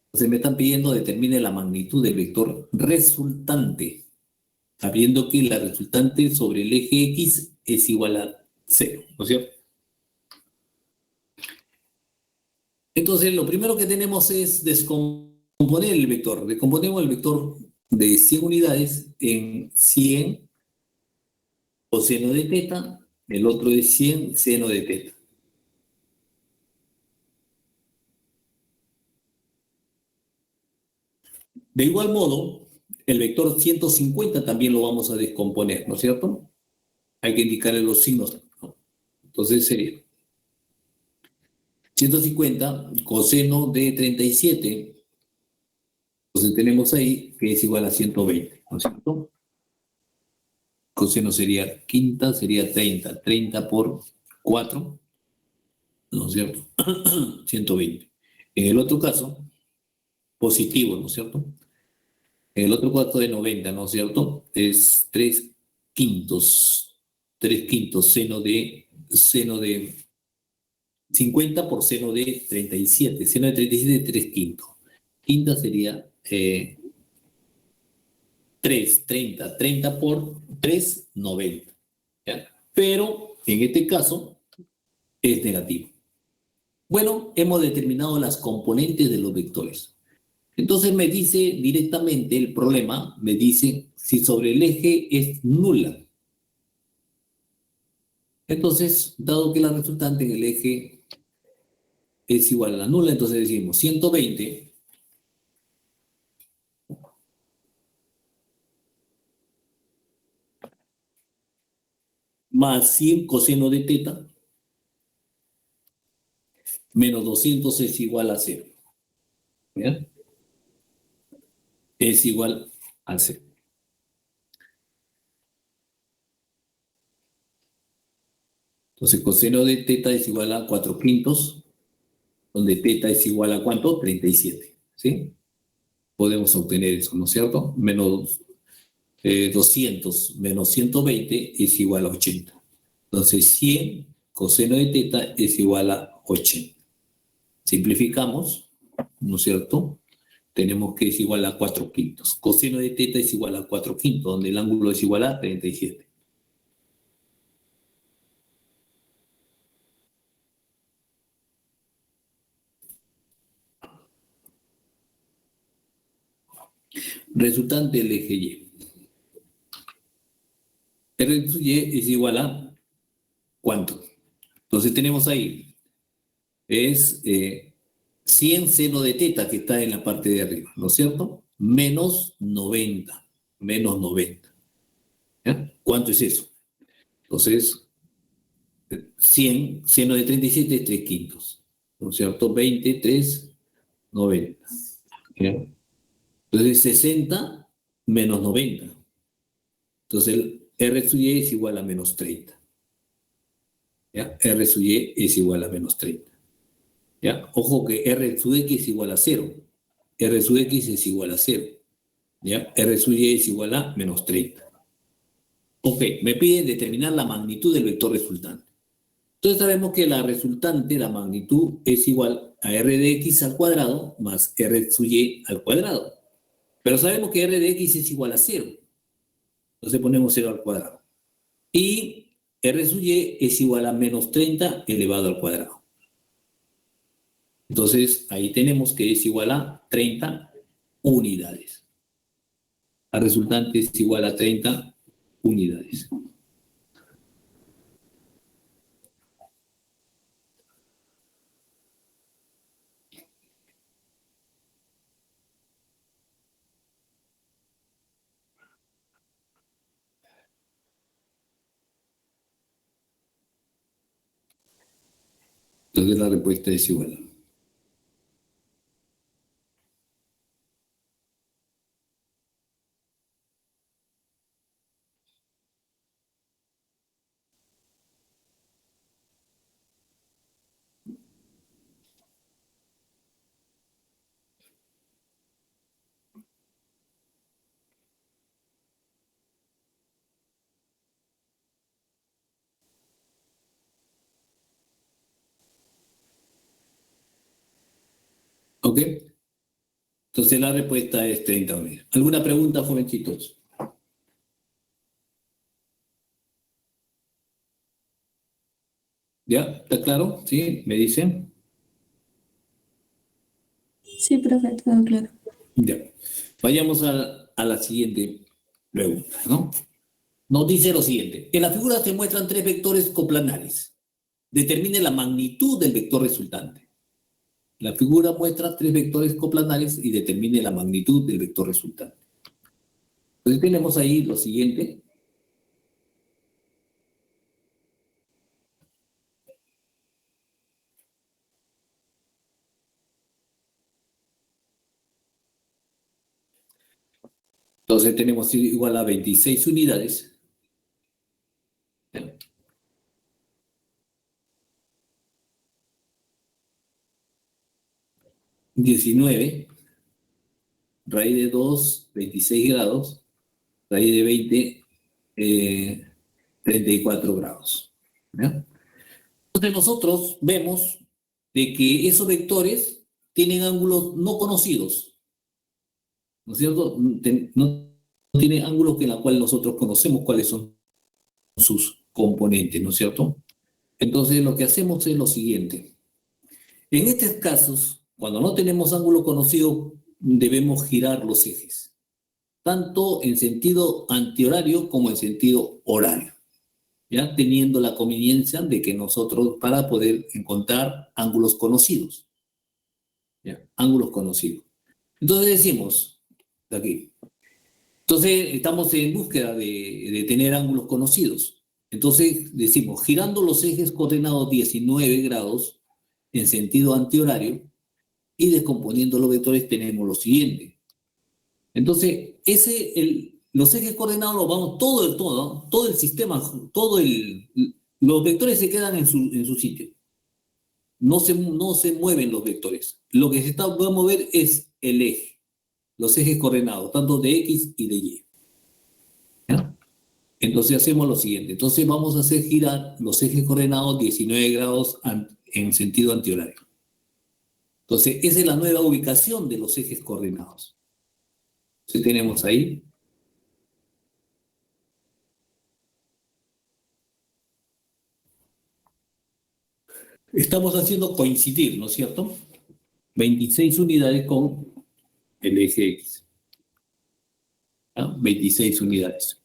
Entonces me están pidiendo determine la magnitud del vector resultante, sabiendo que la resultante sobre el eje X es igual a 0, ¿no es cierto? Entonces lo primero que tenemos es descomponer el vector. Descomponemos el vector de 100 unidades en 100 coseno de teta, el otro es 100 seno de teta. De igual modo, el vector 150 también lo vamos a descomponer, ¿no es cierto? Hay que indicarle los signos, ¿no? Entonces sería 150 coseno de 37. Entonces tenemos ahí que es igual a 120, ¿no es cierto? Coseno sería quinta, sería 30. 30 por 4, ¿no es cierto? 120. En el otro caso, positivo, ¿no es cierto? En el otro caso de 90, ¿no es cierto? Es 3 quintos. 3 quintos seno de 50 por seno de 37. Seno de 37, 3 quintos. Quinta sería 3, 30. 30 por 3, 90. ¿Ya? Pero en este caso es negativo. Bueno, hemos determinado las componentes de los vectores. Entonces me dice directamente el problema, me dice si sobre el eje es nula. Entonces, dado que la resultante en el eje es igual a la nula, entonces decimos 120 más 100 coseno de teta menos 200 es igual a 0. ¿Bien? Es igual a 0. Entonces, coseno de teta es igual a 4 quintos, donde teta es igual a ¿cuánto? 37. ¿Sí? Podemos obtener eso, ¿no es cierto? Menos 200 menos 120 es igual a 80. Entonces, 100 coseno de teta es igual a 80. Simplificamos, ¿no es cierto? Tenemos que es igual a 4 quintos. Coseno de teta es igual a 4 quintos, donde el ángulo es igual a 37. Resultante del eje Y. R de Y es igual a ¿cuánto? Entonces tenemos ahí, es 100 seno de teta que está en la parte de arriba, ¿no es cierto? Menos 90, menos 90. ¿Ya? ¿Cuánto es eso? Entonces, 100 seno de 37 es 3 quintos, ¿no es cierto? 20, 3, 90. ¿Ya? Entonces, 60 menos 90. Entonces, el R sub Y es igual a menos 30. ¿Ya? R sub Y es igual a menos 30. ¿Ya? Ojo que R sub X es igual a 0. R sub X es igual a 0. ¿Ya? R sub Y es igual a menos 30. Ok, me piden determinar la magnitud del vector resultante. Entonces sabemos que la resultante, la magnitud, es igual a R de X al cuadrado más R sub Y al cuadrado. Pero sabemos que R de X es igual a 0. Entonces ponemos 0 al cuadrado. Y R sub Y es igual a menos 30 elevado al cuadrado. Entonces ahí tenemos que es igual a 30 unidades. La resultante es igual a 30 unidades. Entonces la respuesta es igual. ¿Ok? Entonces la respuesta es 30 unidades. ¿Alguna pregunta, jovencitos? ¿Ya? ¿Está claro? ¿Sí? ¿Me dicen? Sí, profe, todo claro. Ya. Vayamos a la siguiente pregunta, ¿no? Nos dice lo siguiente. En la figura se muestran tres vectores coplanares. Determine la magnitud del vector resultante. La figura muestra tres vectores coplanares y determine la magnitud del vector resultante. Entonces tenemos ahí lo siguiente. Entonces tenemos igual a 26 unidades. 19, raíz de 2, 26 grados, raíz de 20, 34 grados. ¿Ya? Entonces nosotros vemos de que esos vectores tienen ángulos no conocidos, ¿no es cierto? No tienen ángulos en la cual nosotros conocemos cuáles son sus componentes, ¿no es cierto? Entonces lo que hacemos es lo siguiente. En estos casos, cuando no tenemos ángulo conocido, debemos girar los ejes, tanto en sentido antihorario como en sentido horario, ¿ya? Teniendo la conveniencia de que nosotros, para poder encontrar ángulos conocidos, ¿ya? Ángulos conocidos. Entonces decimos, de aquí, entonces estamos en búsqueda de tener ángulos conocidos. Entonces decimos, girando los ejes coordenados 19 grados en sentido antihorario y descomponiendo los vectores tenemos lo siguiente. Entonces, los ejes coordenados los vamos todo el sistema, los vectores se quedan en su sitio. No se mueven los vectores. Lo que se va a mover es el eje, los ejes coordenados, tanto de X y de Y. ¿Ya? Entonces hacemos lo siguiente. Entonces vamos a hacer girar los ejes coordenados 19 grados en sentido antihorario. Entonces, esa es la nueva ubicación de los ejes coordenados. Entonces tenemos ahí. Estamos haciendo coincidir, ¿no es cierto? 26 unidades con el eje X. ¿Ya? 26 unidades.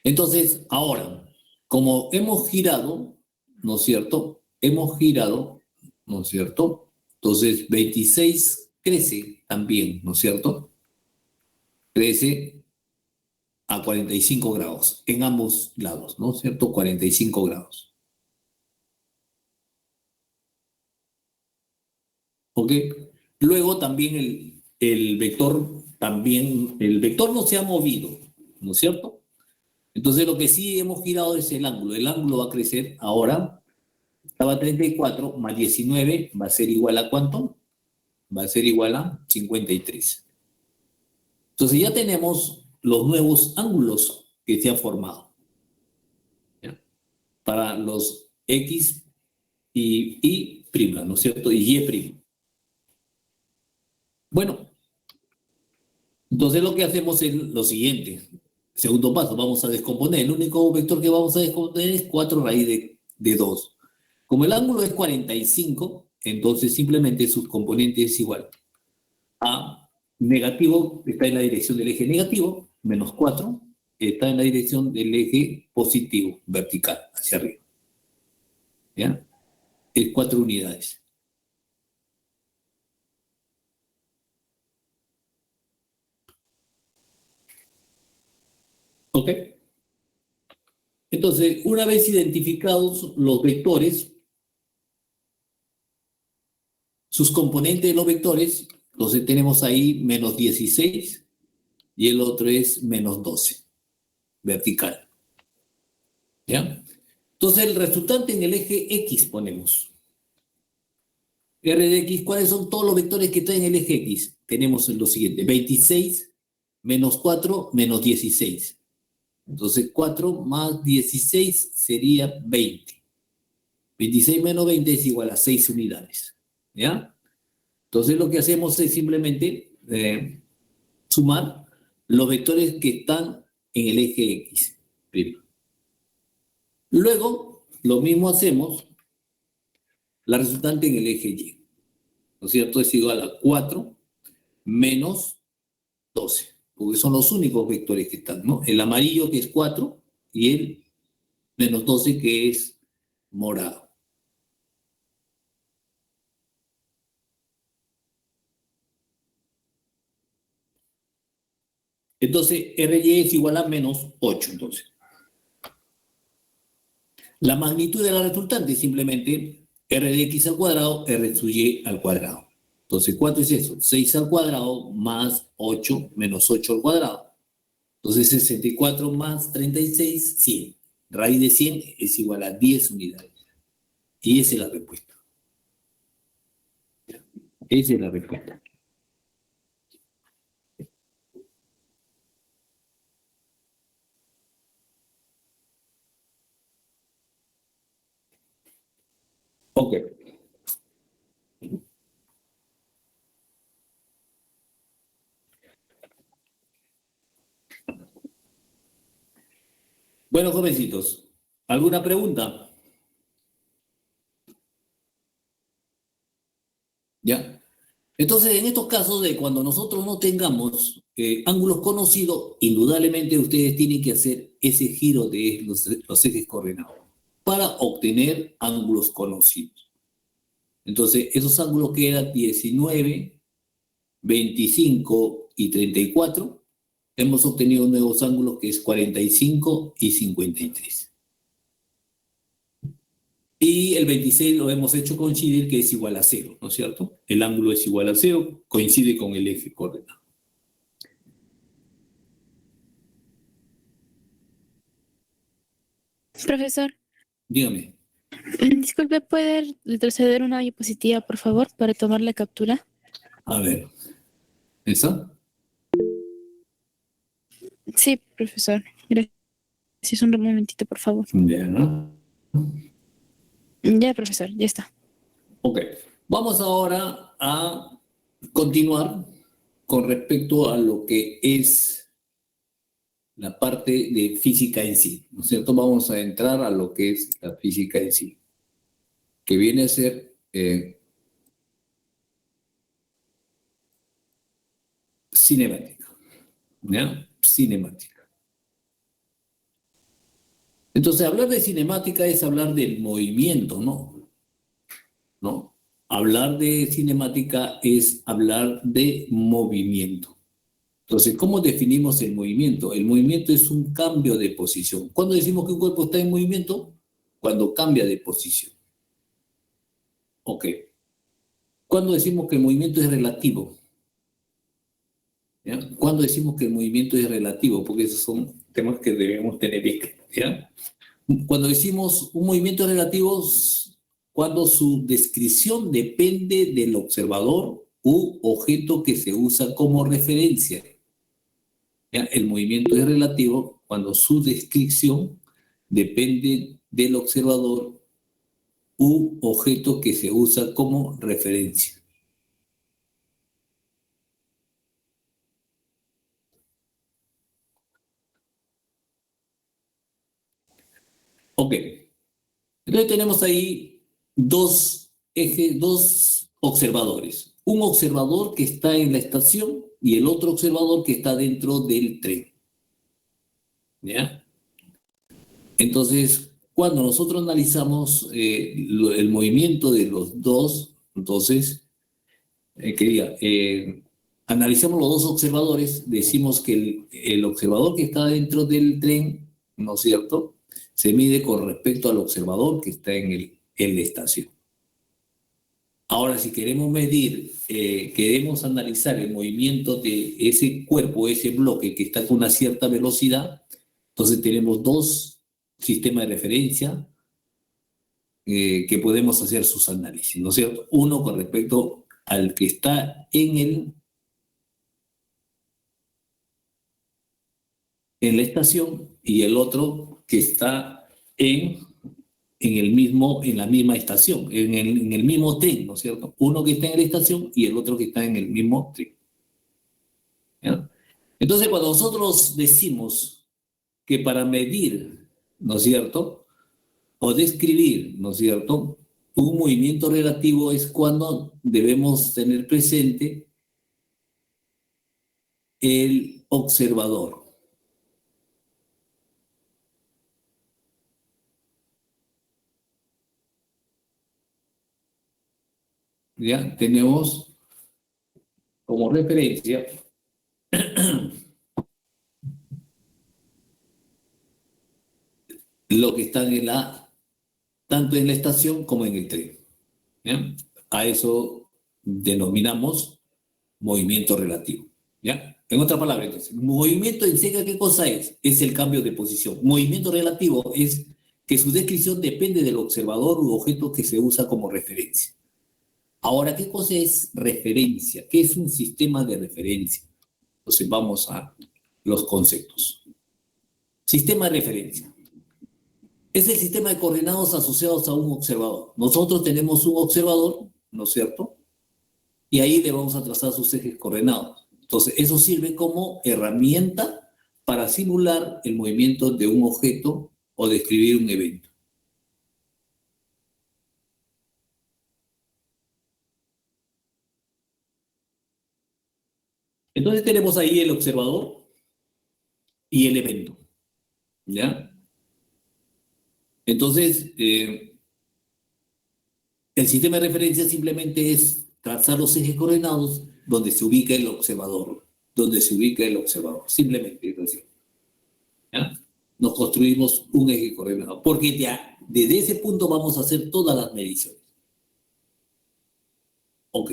Entonces, ahora, como hemos girado, ¿no es cierto? Hemos girado, ¿no es cierto? Entonces, 26 crece también, ¿no es cierto? Crece a 45 grados en ambos lados, ¿no es cierto? 45 grados. ¿Ok? Luego también el vector no se ha movido, ¿no es cierto? Entonces lo que sí hemos girado es el ángulo. El ángulo va a crecer ahora. Estaba 34 más 19 va a ser igual a ¿cuánto? Va a ser igual a 53. Entonces ya tenemos los nuevos ángulos que se han formado, ¿ya? Para los X y Y', ¿no es cierto? Y Y'. Bueno, entonces lo que hacemos es lo siguiente. Segundo paso, vamos a descomponer. El único vector que vamos a descomponer es 4 raíz de 2. Como el ángulo es 45, entonces simplemente sus componentes es igual a negativo, está en la dirección del eje negativo, menos 4, está en la dirección del eje positivo, vertical, hacia arriba. ¿Ya? Es 4 unidades. ¿Ok? Entonces, una vez identificados los vectores, sus componentes de los vectores, entonces tenemos ahí menos 16 y el otro es menos 12, vertical. ¿Ya? Entonces, el resultante en el eje X ponemos. R de X, ¿cuáles son todos los vectores que están en el eje X? Tenemos lo siguiente, 26 menos 4 menos 16. Entonces, 4 más 16 sería 20. 26 menos 20 es igual a 6 unidades. ¿Ya? Entonces, lo que hacemos es simplemente sumar los vectores que están en el eje X. Primero. Luego, lo mismo hacemos la resultante en el eje Y. ¿No es cierto? Es igual a 4 menos 12, porque son los únicos vectores que están, ¿no? El amarillo, que es 4, y el menos 12, que es morado. Entonces, RY es igual a menos 8, entonces. La magnitud de la resultante es simplemente R de X al cuadrado, R sub Y al cuadrado. Entonces, ¿cuánto es eso? 6 al cuadrado más 8 menos 8 al cuadrado. Entonces, 64 más 36, 100. Raíz de 100 es igual a 10 unidades. Y esa es la respuesta. Esa es la respuesta. Ok. Bueno, jovencitos, ¿alguna pregunta? ¿Ya? Entonces, en estos casos de cuando nosotros no tengamos ángulos conocidos, indudablemente ustedes tienen que hacer ese giro de los ejes coordenados para obtener ángulos conocidos. Entonces, esos ángulos que eran 19, 25 y 34, hemos obtenido nuevos ángulos que es 45 y 53. Y el 26 lo hemos hecho coincidir que es igual a 0, ¿no es cierto? El ángulo es igual a 0, coincide con el eje coordenado. Profesor, Dígame. disculpe, ¿puede retroceder una diapositiva, por favor, para tomar la captura? A ver. ¿Esa? Sí, profesor. Gracias. Un momentito, por favor. Ya, ¿no? Ya, profesor, ya está. Ok. Vamos ahora a continuar con respecto a lo que es la parte de física en sí, ¿no es cierto? Vamos a entrar a lo que es la física en sí, que viene a ser cinemática, ¿ya? Cinemática. Entonces, hablar de cinemática es hablar del movimiento, ¿no? ¿No? Hablar de cinemática es hablar de movimiento. Entonces, ¿cómo definimos el movimiento? El movimiento es un cambio de posición. ¿Cuándo decimos que un cuerpo está en movimiento? Cuando cambia de posición. Ok. ¿Cuándo decimos que el movimiento es relativo? ¿Ya? ¿Cuándo decimos que el movimiento es relativo? Porque esos son temas que debemos tener bien, ¿ya? Cuando decimos un movimiento relativo, cuando su descripción depende del observador u objeto que se usa como referencia. ¿Ya? El movimiento es relativo cuando su descripción depende del observador u objeto que se usa como referencia. Ok. Entonces tenemos ahí dos observadores. Un observador que está en la estación y el otro observador que está dentro del tren. ¿Ya? Entonces, cuando nosotros analizamos el movimiento de los dos, entonces, analizamos los dos observadores, decimos que el observador que está dentro del tren, ¿no es cierto?, se mide con respecto al observador que está en la estación. Ahora, si queremos medir, queremos analizar el movimiento de ese cuerpo, ese bloque que está con una cierta velocidad, entonces tenemos dos sistemas de referencia que podemos hacer sus análisis, ¿no es cierto? Uno con respecto al que está en la estación y el otro que está en la misma estación, en el mismo tren, ¿no es cierto? Uno que está en la estación y el otro que está en el mismo tren. ¿Ya? Entonces, cuando nosotros decimos que para medir, ¿no es cierto?, o describir, ¿no es cierto?, un movimiento relativo es cuando debemos tener presente el observador. ¿Ya? Tenemos como referencia lo que está tanto en la estación como en el tren. ¿Ya? A eso denominamos movimiento relativo. ¿Ya? En otras palabras, entonces, movimiento en seca, ¿qué cosa es? Es el cambio de posición. Movimiento relativo es que su descripción depende del observador u objeto que se usa como referencia. Ahora, ¿qué cosa es referencia? ¿Qué es un sistema de referencia? Entonces vamos a los conceptos. Sistema de referencia. Es el sistema de coordenadas asociados a un observador. Nosotros tenemos un observador, ¿no es cierto?, y ahí le vamos a trazar sus ejes coordenados. Entonces, eso sirve como herramienta para simular el movimiento de un objeto o describir un evento. Entonces tenemos ahí el observador y el evento, ¿ya? Entonces, el sistema de referencia simplemente es trazar los ejes coordenados donde se ubica el observador, simplemente es así. ¿Ya? Nos construimos un eje coordenado, porque ya desde ese punto vamos a hacer todas las mediciones. Ok.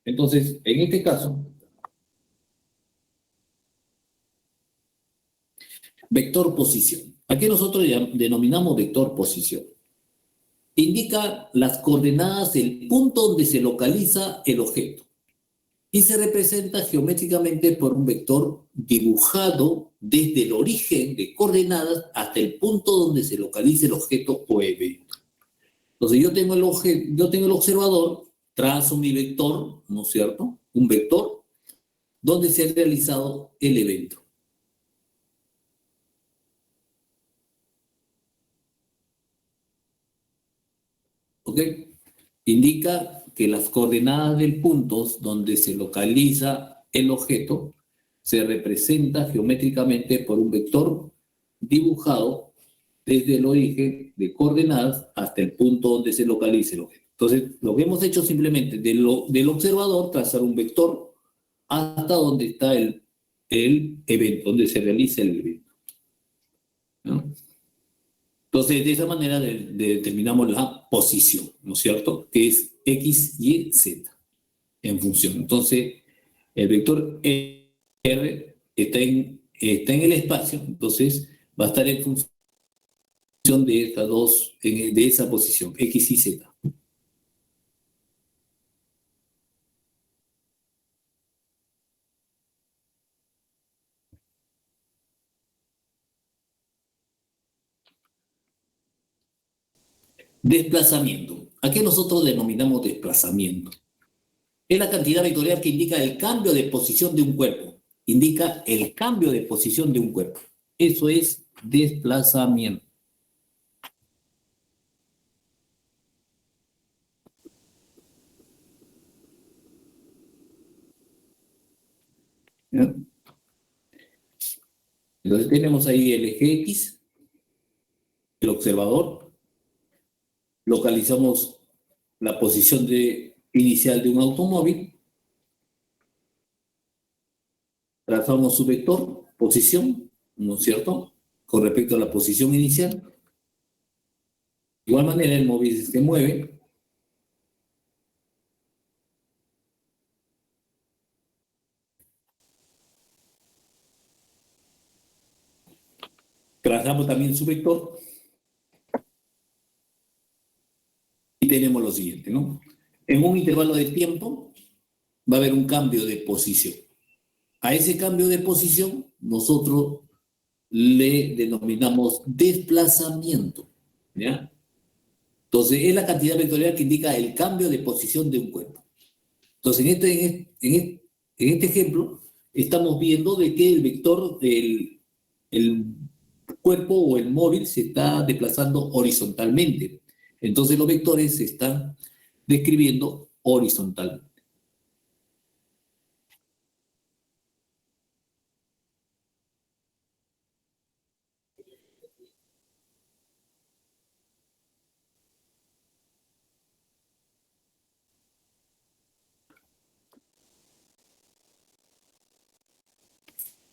Entonces, en este caso, vector posición. Aquí nosotros denominamos vector posición. Indica las coordenadas del punto donde se localiza el objeto y se representa geométricamente por un vector dibujado desde el origen de coordenadas hasta el punto donde se localiza el objeto o evento. Entonces yo tengo el observador, trazo mi vector, ¿no es cierto?, un vector donde se ha realizado el evento. ¿Ok? Indica que las coordenadas del punto donde se localiza el objeto se representa geométricamente por un vector dibujado desde el origen de coordenadas hasta el punto donde se localiza el objeto. Entonces, lo que hemos hecho simplemente del observador, trazar un vector hasta donde está el evento, donde se realiza el evento, ¿no? Entonces, de esa manera determinamos la posición, ¿no es cierto?, que es X, Y, Z, en función. Entonces, el vector R está en el espacio, entonces va a estar en función de estas dos, de esa posición, X y Z. Desplazamiento. ¿A qué nosotros denominamos desplazamiento? Es la cantidad vectorial que indica el cambio de posición de un cuerpo. Indica el cambio de posición de un cuerpo. Eso es desplazamiento. ¿Ya? Entonces tenemos ahí el eje X, el observador, localizamos la posición inicial de un automóvil, trazamos su vector, posición, ¿no es cierto?, con respecto a la posición inicial. De igual manera, el móvil se mueve. Trazamos también su vector y tenemos lo siguiente, ¿no? En un intervalo de tiempo va a haber un cambio de posición. A ese cambio de posición nosotros le denominamos desplazamiento, ¿ya? Entonces, es la cantidad vectorial que indica el cambio de posición de un cuerpo. Entonces, en este ejemplo, estamos viendo de que el vector, el cuerpo o el móvil se está desplazando horizontalmente. Entonces, los vectores se están describiendo horizontalmente.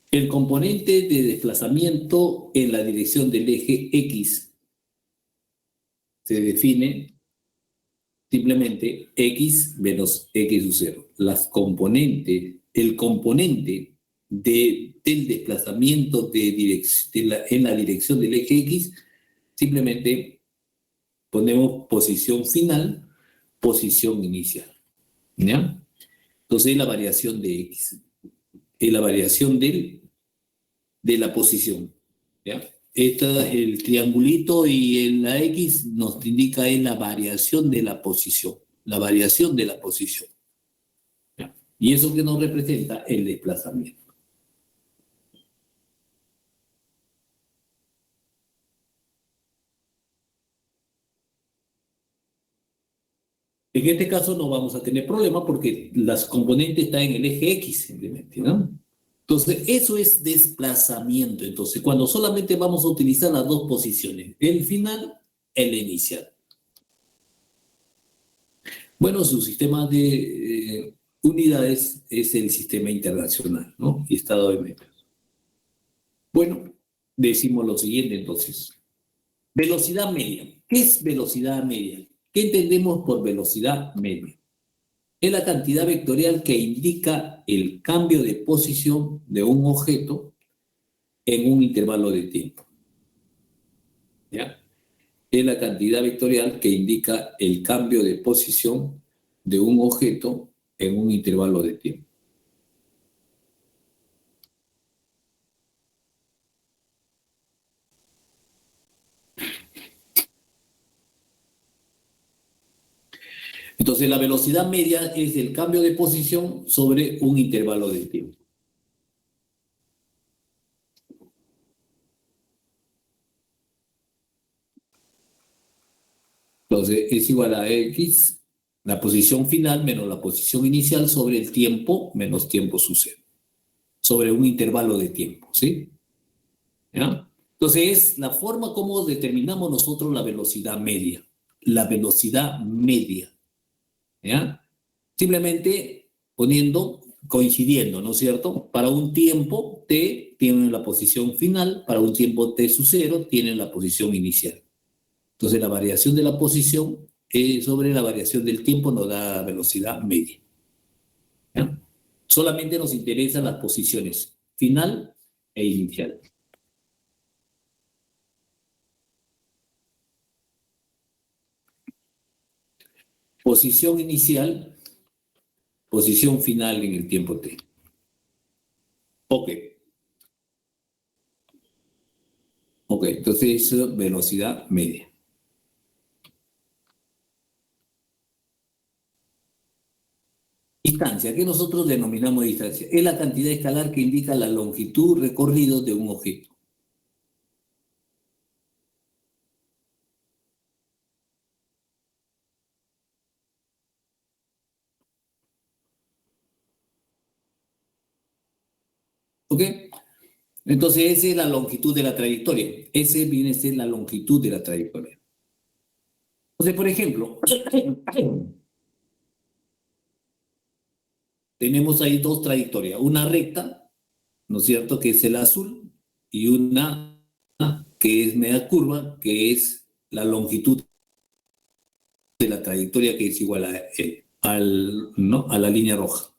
El componente de desplazamiento en la dirección del eje X se define simplemente X menos X sub 0. El componente del desplazamiento en la dirección del eje X, simplemente ponemos posición final, posición inicial. ¿Ya? Entonces es la variación de X, es la variación de la posición. ¿Ya? El triangulito y la X nos indica es la variación de la posición, la variación de la posición. ¿Ya? Y eso que nos representa el desplazamiento. En este caso no vamos a tener problema porque las componentes están en el eje X simplemente, ¿no? Entonces, eso es desplazamiento. Entonces, cuando solamente vamos a utilizar las dos posiciones, el final, el inicial. Bueno, su sistema de unidades es el sistema internacional, ¿no? Y estado de metros. Bueno, decimos lo siguiente entonces. Velocidad media. ¿Qué es velocidad media? ¿Qué entendemos por velocidad media? Es la cantidad vectorial que indica el cambio de posición de un objeto en un intervalo de tiempo. ¿Ya? Es la cantidad vectorial que indica el cambio de posición de un objeto en un intervalo de tiempo. Entonces, la velocidad media es el cambio de posición sobre un intervalo de tiempo. Entonces, es igual a X, la posición final menos la posición inicial sobre el tiempo menos tiempo sucede. Sobre un intervalo de tiempo, ¿sí? ¿Ya? Entonces, es la forma como determinamos nosotros la velocidad media. La velocidad media. ¿Ya? Simplemente coincidiendo, ¿no es cierto? Para un tiempo t tienen la posición final, para un tiempo t sub 0 tienen la posición inicial. Entonces la variación de la posición sobre la variación del tiempo nos da velocidad media. ¿Ya? Solamente nos interesan las posiciones final e inicial. Posición inicial, posición final en el tiempo t. Ok. Ok, entonces velocidad media. Distancia, que nosotros denominamos distancia, es la cantidad escalar que indica la longitud recorrido de un objeto. ¿Ok? Entonces, esa es la longitud de la trayectoria. Ese viene a ser la longitud de la trayectoria. Entonces, por ejemplo, tenemos ahí dos trayectorias. Una recta, ¿no es cierto?, que es el azul, y una que es media curva, que es la longitud de la trayectoria, que es igual ¿no?, a la línea roja.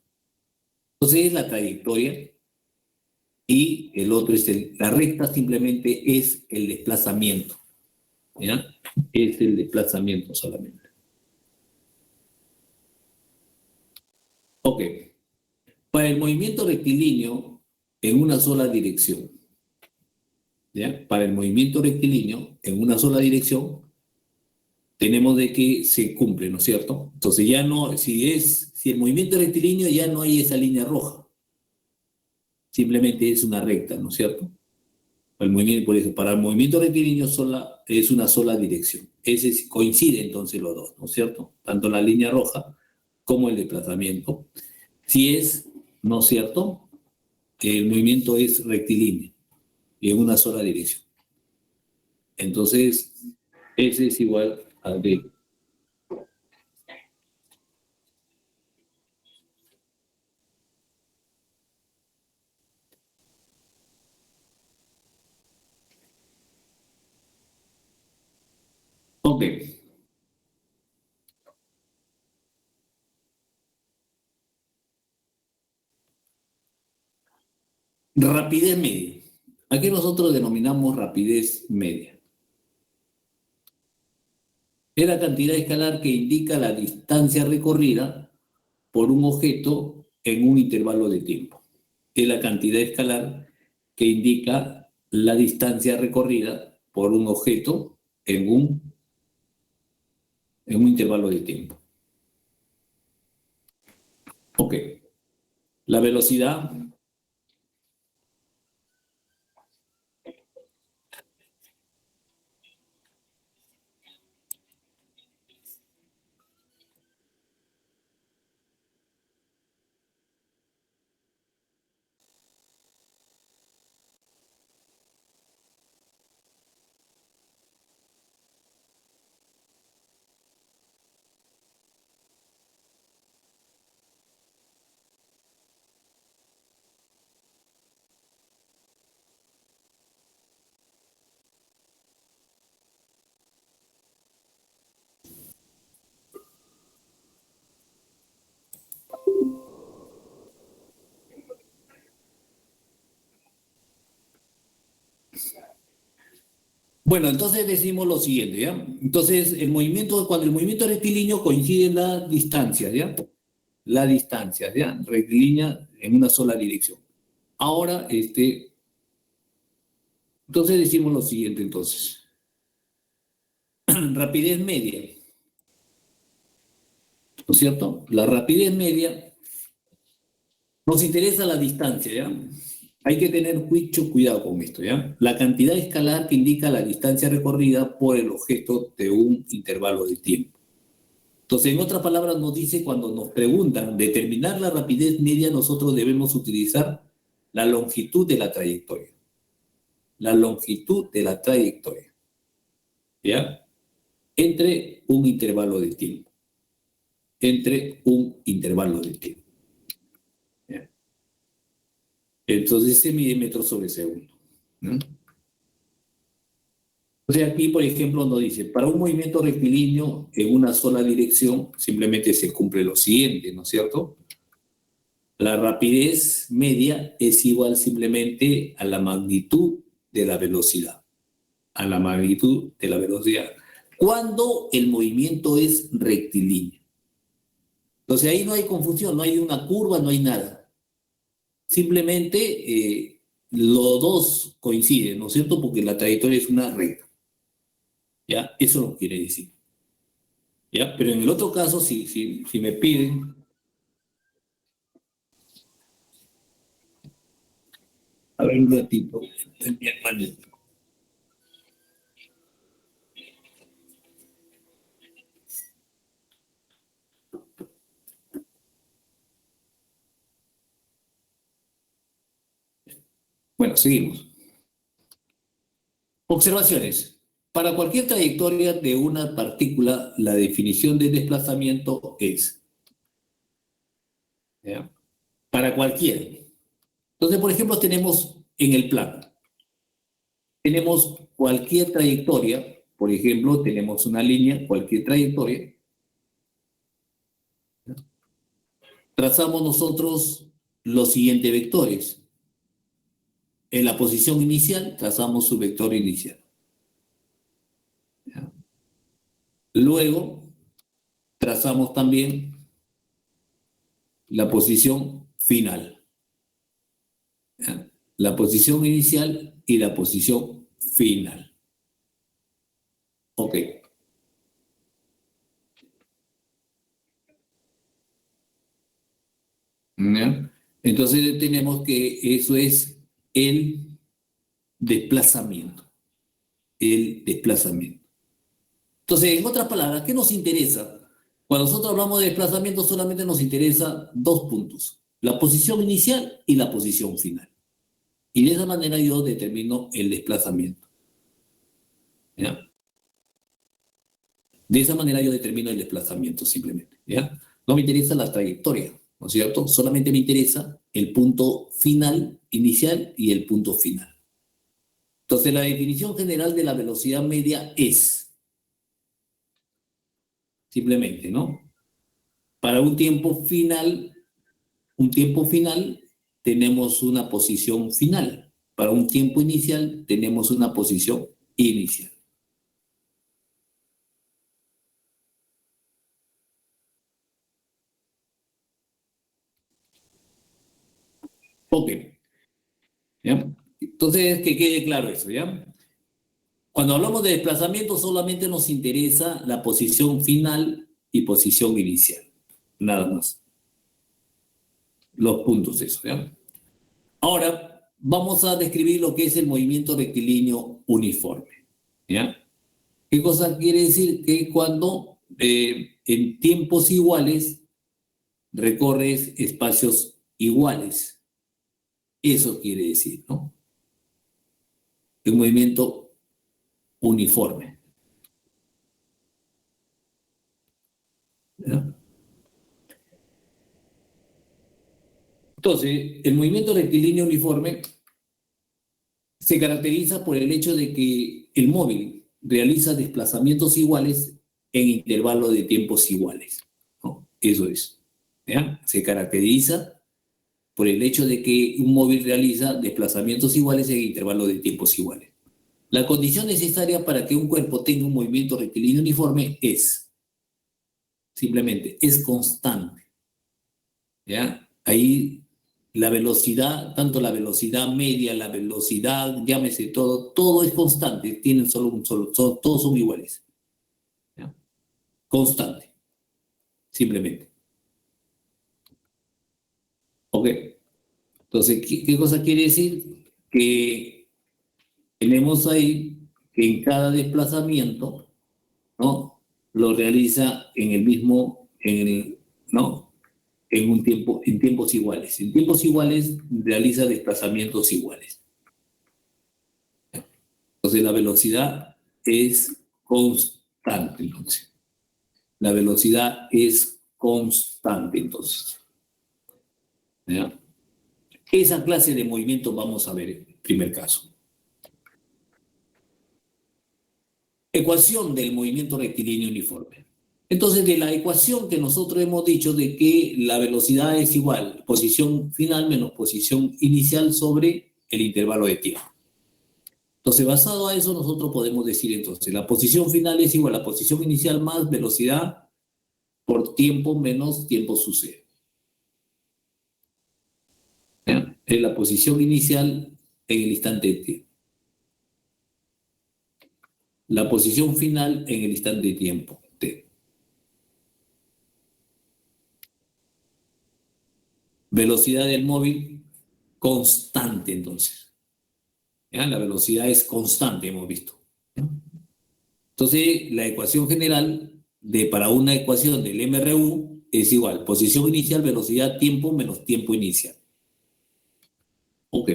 Entonces, es la trayectoria. Y el otro es la recta, simplemente es el desplazamiento. ¿Ya? Es el desplazamiento solamente. Ok. Para el movimiento rectilíneo en una sola dirección, ¿ya? Para el movimiento rectilíneo en una sola dirección, tenemos de que se cumple, ¿no es cierto? Entonces ya no, si el movimiento es rectilíneo, ya no hay esa línea roja. Simplemente es una recta, ¿no es cierto? El movimiento, por eso, para el movimiento rectilíneo es una sola dirección. Coincide entonces los dos, ¿no es cierto? Tanto la línea roja como el desplazamiento. Si es, ¿no es cierto?, el movimiento es rectilíneo y en una sola dirección. Entonces, ese es igual a D. Ok. Rapidez media. Aquí nosotros denominamos rapidez media. Es la cantidad escalar que indica la distancia recorrida por un objeto en un intervalo de tiempo. Es la cantidad escalar que indica la distancia recorrida por un objeto en un intervalo de tiempo. Ok. La velocidad Bueno, entonces decimos lo siguiente, ¿ya? Entonces, cuando el movimiento rectilíneo coincide en la distancia, ¿ya? La distancia, ¿ya? Rectilínea en una sola dirección. Ahora, entonces decimos lo siguiente, entonces. Rapidez media, ¿no es cierto? La rapidez media nos interesa la distancia, ¿ya? Hay que tener mucho cuidado con esto, ¿ya? La cantidad escalar que indica la distancia recorrida por el objeto de un intervalo de tiempo. Entonces, en otras palabras, nos dice cuando nos preguntan determinar la rapidez media, nosotros debemos utilizar la longitud de la trayectoria. La longitud de la trayectoria, ¿ya? Entre un intervalo de tiempo. Entre un intervalo de tiempo. ¿Ya? Entonces, se mide metros sobre segundo, ¿no? O sea, aquí, por ejemplo, nos dice, para un movimiento rectilíneo en una sola dirección, simplemente se cumple lo siguiente, ¿no es cierto? La rapidez media es igual simplemente a la magnitud de la velocidad. A la magnitud de la velocidad. Cuando el movimiento es rectilíneo. Entonces ahí no hay confusión, no hay una curva, no hay nada. Simplemente los dos coinciden, ¿no es cierto? Porque la trayectoria es una recta. ¿Ya? Eso no quiere decir. ¿Ya? Pero en el otro caso, si me piden, a ver un ratito, mi hermano. Bueno, seguimos. Observaciones. Para cualquier trayectoria de una partícula, la definición de desplazamiento es, ¿ya? Para cualquier. Entonces, por ejemplo, tenemos en el plano, tenemos cualquier trayectoria, por ejemplo, tenemos una línea, cualquier trayectoria. Trazamos nosotros los siguientes vectores. En la posición inicial, trazamos su vector inicial. ¿Ya? Luego, trazamos también la posición final. ¿Ya? La posición inicial y la posición final. Ok. ¿Ya? Entonces tenemos que eso es el desplazamiento. El desplazamiento. Entonces, en otras palabras, ¿qué nos interesa? Cuando nosotros hablamos de desplazamiento, solamente nos interesa dos puntos: la posición inicial y la posición final. Y de esa manera yo determino el desplazamiento. ¿Ya? De esa manera yo determino el desplazamiento simplemente. ¿Ya? No me interesa la trayectoria, ¿no es cierto? Solamente me interesa el punto final, inicial, y el punto final. Entonces, la definición general de la velocidad media es, simplemente, ¿no? Para un tiempo final, tenemos una posición final. Para un tiempo inicial, tenemos una posición inicial. Ok. ¿Ya? Entonces, que quede claro eso, ¿ya? Cuando hablamos de desplazamiento, solamente nos interesa la posición final y posición inicial. Nada más. Los puntos, eso, ¿ya? Ahora, vamos a describir lo que es el movimiento rectilíneo uniforme, ¿ya? ¿Qué cosa quiere decir? Que cuando en tiempos iguales recorres espacios iguales. Eso quiere decir, ¿no? Un movimiento uniforme. ¿Ya? Entonces, el movimiento rectilíneo uniforme se caracteriza por el hecho de que el móvil realiza desplazamientos iguales en intervalos de tiempos iguales, ¿no? Eso es. ¿Ya? Se caracteriza por el hecho de que un móvil realiza desplazamientos iguales en intervalos de tiempos iguales. La condición necesaria para que un cuerpo tenga un movimiento rectilíneo uniforme es, simplemente, es constante. ¿Ya? Ahí la velocidad, tanto la velocidad media, la velocidad, llámese todo es constante, tienen todos son iguales. ¿Ya? Constante, simplemente. Ok. Entonces, ¿qué cosa quiere decir? Que tenemos ahí que en cada desplazamiento, ¿no? Lo realiza en el mismo, ¿no? En tiempos iguales. En tiempos iguales realiza desplazamientos iguales. Entonces la velocidad es constante, entonces. La velocidad es constante, entonces. ¿Ya? Esa clase de movimiento vamos a ver en el primer caso. Ecuación del movimiento rectilíneo uniforme. Entonces, de la ecuación que nosotros hemos dicho de que la velocidad es igual, posición final menos posición inicial sobre el intervalo de tiempo. Entonces, basado a eso, nosotros podemos decir entonces, la posición final es igual a la posición inicial más velocidad por tiempo menos tiempo sucede. ¿Ya? Es la posición inicial en el instante de tiempo. La posición final en el instante de tiempo, T. Velocidad del móvil constante, entonces. ¿Ya? La velocidad es constante, hemos visto. ¿Ya? Entonces, la ecuación general para una ecuación del MRU es igual, posición inicial, velocidad, tiempo menos tiempo inicial. Ok.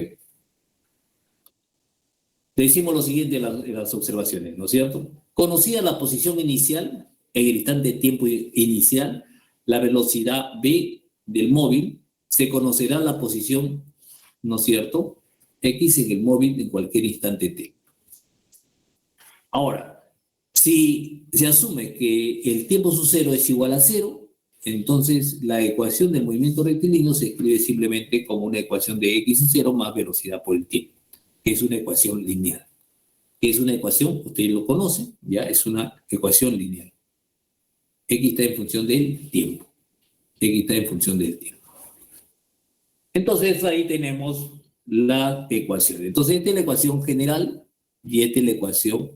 Decimos lo siguiente en las observaciones, ¿no es cierto? Conocida la posición inicial, en el instante de tiempo inicial, la velocidad v del móvil, se conocerá la posición, ¿no es cierto?, x en el móvil en cualquier instante t. Ahora, si se asume que el tiempo su cero es igual a cero, entonces la ecuación del movimiento rectilíneo se escribe simplemente como una ecuación de x su cero más velocidad por el tiempo, que es una ecuación lineal. Que es una ecuación, ustedes lo conocen, ya es una ecuación lineal. X está en función del tiempo. X está en función del tiempo. Entonces ahí tenemos la ecuación. Entonces esta es la ecuación general y esta es la ecuación,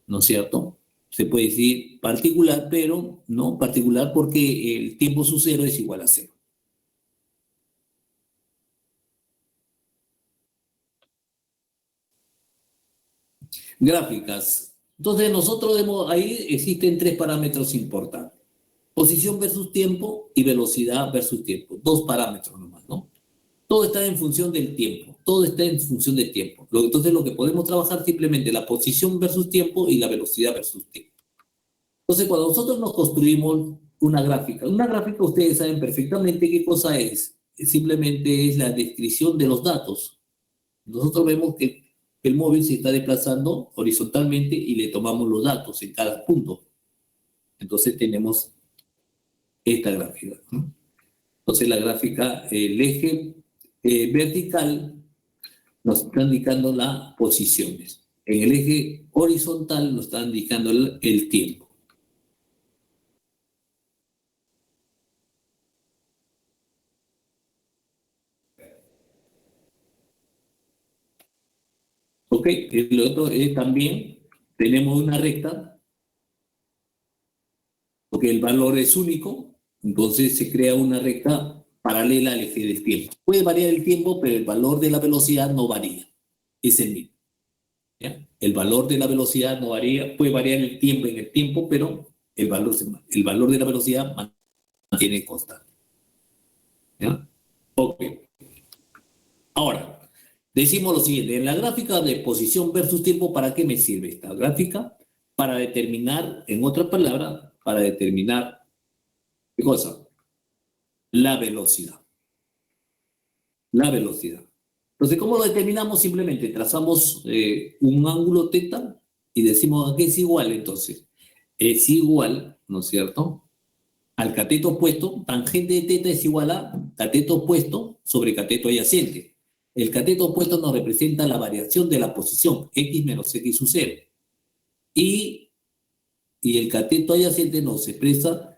¿no es cierto? Se puede decir particular, pero no particular porque el tiempo su cero es igual a cero. Gráficas. Entonces nosotros vemos, ahí existen tres parámetros importantes. Posición versus tiempo y velocidad versus tiempo. Dos parámetros nomás, ¿no? Todo está en función del tiempo. Todo está en función del tiempo. Entonces lo que podemos trabajar simplemente la posición versus tiempo y la velocidad versus tiempo. Entonces cuando nosotros nos construimos una gráfica ustedes saben perfectamente qué cosa es. Simplemente es la descripción de los datos. Nosotros vemos que el móvil se está desplazando horizontalmente y le tomamos los datos en cada punto. Entonces tenemos esta gráfica, ¿no? Entonces la gráfica, el eje vertical nos está indicando las posiciones. En el eje horizontal nos está indicando el tiempo. Ok, el otro es también, tenemos una recta, porque el valor es único, entonces se crea una recta paralela al eje del tiempo. Puede variar el tiempo, pero el valor de la velocidad no varía, es el mismo. ¿Ya? El valor de la velocidad no varía, puede variar el tiempo en el tiempo, pero el valor de la velocidad mantiene constante. ¿Ya? Ok. Ahora, decimos lo siguiente, en la gráfica de posición versus tiempo, ¿para qué me sirve esta gráfica? Para determinar, en otras palabras, para determinar, ¿qué cosa? La velocidad. La velocidad. Entonces, ¿cómo lo determinamos? Simplemente trazamos un ángulo θ y decimos a qué es igual entonces. Es igual, ¿no es cierto?, al cateto opuesto. Tangente de θ es igual a cateto opuesto sobre cateto adyacente. El cateto opuesto nos representa la variación de la posición, x menos x sub 0. Y el cateto adyacente nos expresa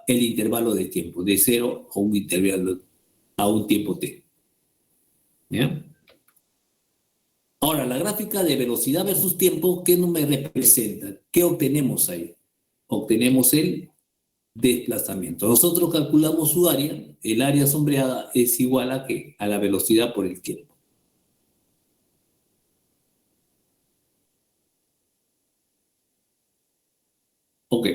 el intervalo de tiempo, de 0 a un intervalo, a un tiempo t. ¿Ya? Ahora, la gráfica de velocidad versus tiempo, ¿qué no me representa? ¿Qué obtenemos ahí? Obtenemos el desplazamiento. Nosotros calculamos su área, el área sombreada es igual a ¿qué? A la velocidad por el tiempo. Ok.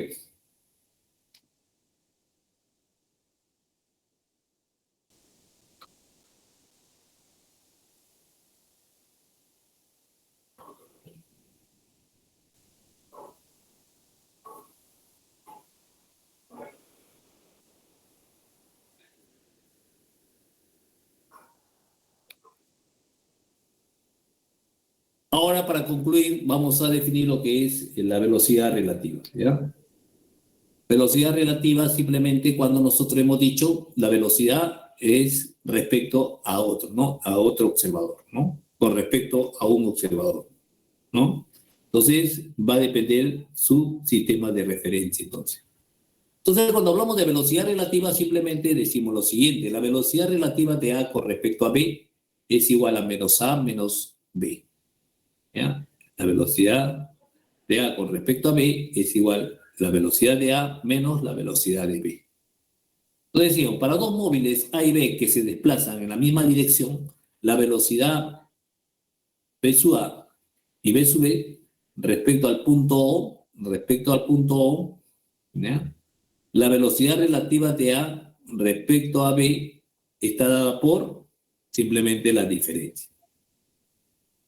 Ahora, para concluir, vamos a definir lo que es la velocidad relativa, ¿ya? Velocidad relativa simplemente cuando nosotros hemos dicho la velocidad es respecto a otro, ¿no? A otro observador, ¿no? Con respecto a un observador, ¿no? Entonces, va a depender su sistema de referencia, entonces. Entonces, cuando hablamos de velocidad relativa, simplemente decimos lo siguiente. La velocidad relativa de A con respecto a B es igual a menos A menos B. ¿Ya? La velocidad de A con respecto a B es igual a la velocidad de A menos la velocidad de B. Entonces decimos, para dos móviles A y B que se desplazan en la misma dirección, la velocidad B sub A y B sub B respecto al punto O, ¿ya? La velocidad relativa de A respecto a B está dada por simplemente la diferencia.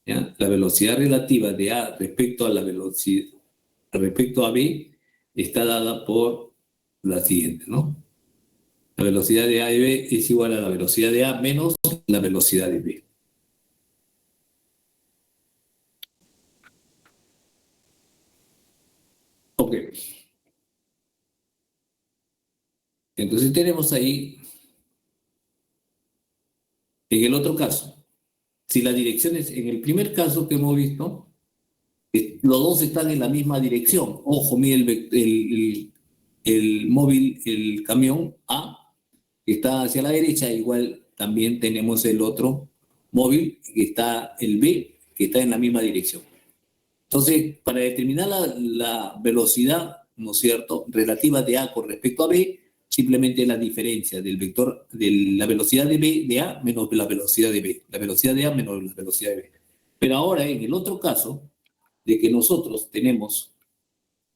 ¿ya? La velocidad relativa de A respecto a la velocidad, respecto a B, está dada por la siguiente, ¿no? La velocidad de A y B es igual a la velocidad de A menos la velocidad de B. Ok. Entonces tenemos ahí, en el otro caso, si las direcciones, en el primer caso que hemos visto, los dos están en la misma dirección. Ojo, mire el móvil, el camión A, que está hacia la derecha, igual también tenemos el otro móvil, que está el B, que está en la misma dirección. Entonces, para determinar la velocidad, ¿no es cierto?, relativa de A con respecto a B, simplemente la diferencia del vector de la velocidad de B de A menos la velocidad de B. La velocidad de A menos la velocidad de B. Pero ahora, en el otro caso, de que nosotros tenemos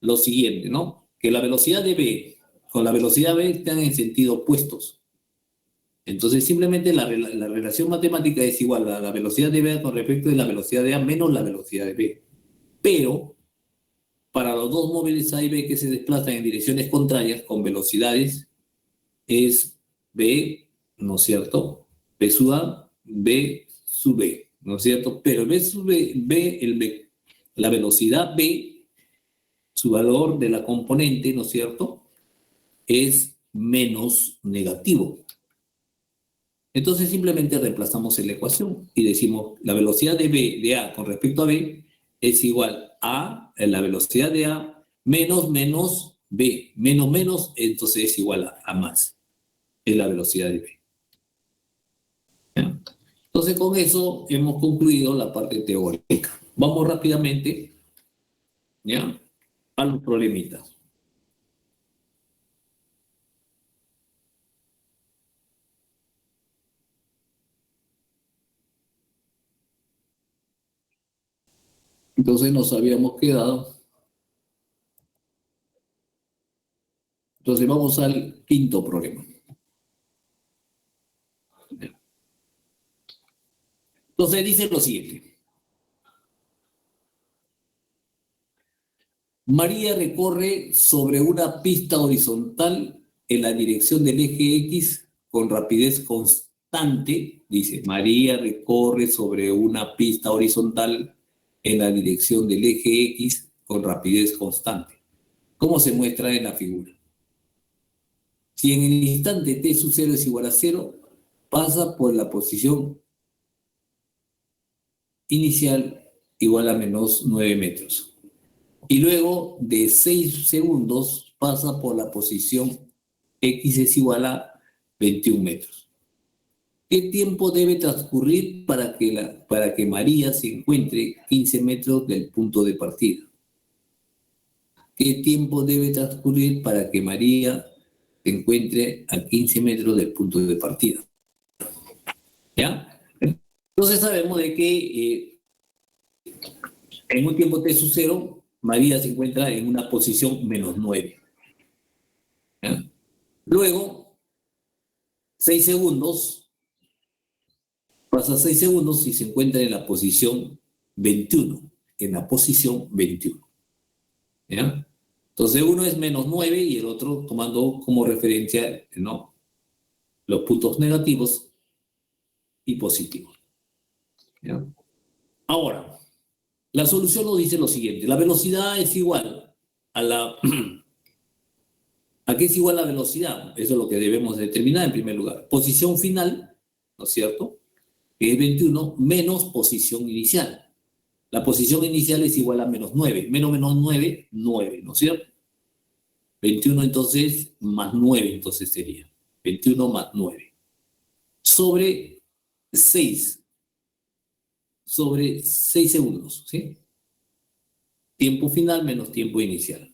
lo siguiente, ¿no? Que la velocidad de B con la velocidad B están en sentido opuestos. Entonces, simplemente la relación matemática es igual a la velocidad de B con respecto de la velocidad de A menos la velocidad de B. Pero, para los dos móviles A y B que se desplazan en direcciones contrarias con velocidades, es B, ¿no es cierto? B sub A, B sub B, ¿no es cierto? Pero B sub B, la velocidad B, su valor de la componente, ¿no es cierto?, es menos negativo. Entonces simplemente reemplazamos en la ecuación y decimos la velocidad de B de A con respecto a B es igual a la velocidad de A menos B. Menos, entonces es igual a más. Es la velocidad de B. ¿Ya? Entonces con eso hemos concluido la parte teórica. Vamos rápidamente, ¿ya?, a los problemitas. Entonces nos habíamos quedado. Entonces vamos al quinto problema. Entonces dice lo siguiente. María recorre sobre una pista horizontal en la dirección del eje X con rapidez constante. Dice, María recorre sobre una pista horizontal en la dirección del eje X con rapidez constante. ¿Cómo se muestra en la figura? Si en el instante t sub 0 es igual a 0, pasa por la posición inicial igual a menos 9 metros. Y luego de 6 segundos pasa por la posición X es igual a 21 metros. ¿Qué tiempo debe transcurrir para que María se encuentre 15 metros del punto de partida? ¿Qué tiempo debe transcurrir para que María se encuentre a 15 metros del punto de partida? ¿Ya? Entonces sabemos de que en un tiempo t sub 0, María se encuentra en una posición menos 9. ¿Ya? Luego, 6 segundos, pasa 6 segundos y se encuentra en la posición 21. En la posición 21. ¿Ya? Entonces uno es menos 9 y el otro tomando como referencia, ¿no?, los puntos negativos y positivos. ¿Ya? Ahora, la solución nos dice lo siguiente. La velocidad es igual a la... ¿A qué es igual la velocidad? Eso es lo que debemos determinar en primer lugar. Posición final, ¿no es cierto?, que es 21 menos posición inicial. La posición inicial es igual a menos 9. Menos 9, 9, ¿no es cierto? 21 entonces más 9 entonces sería. 21 más 9. Sobre 6. Sobre 6 segundos, ¿sí? Tiempo final menos tiempo inicial.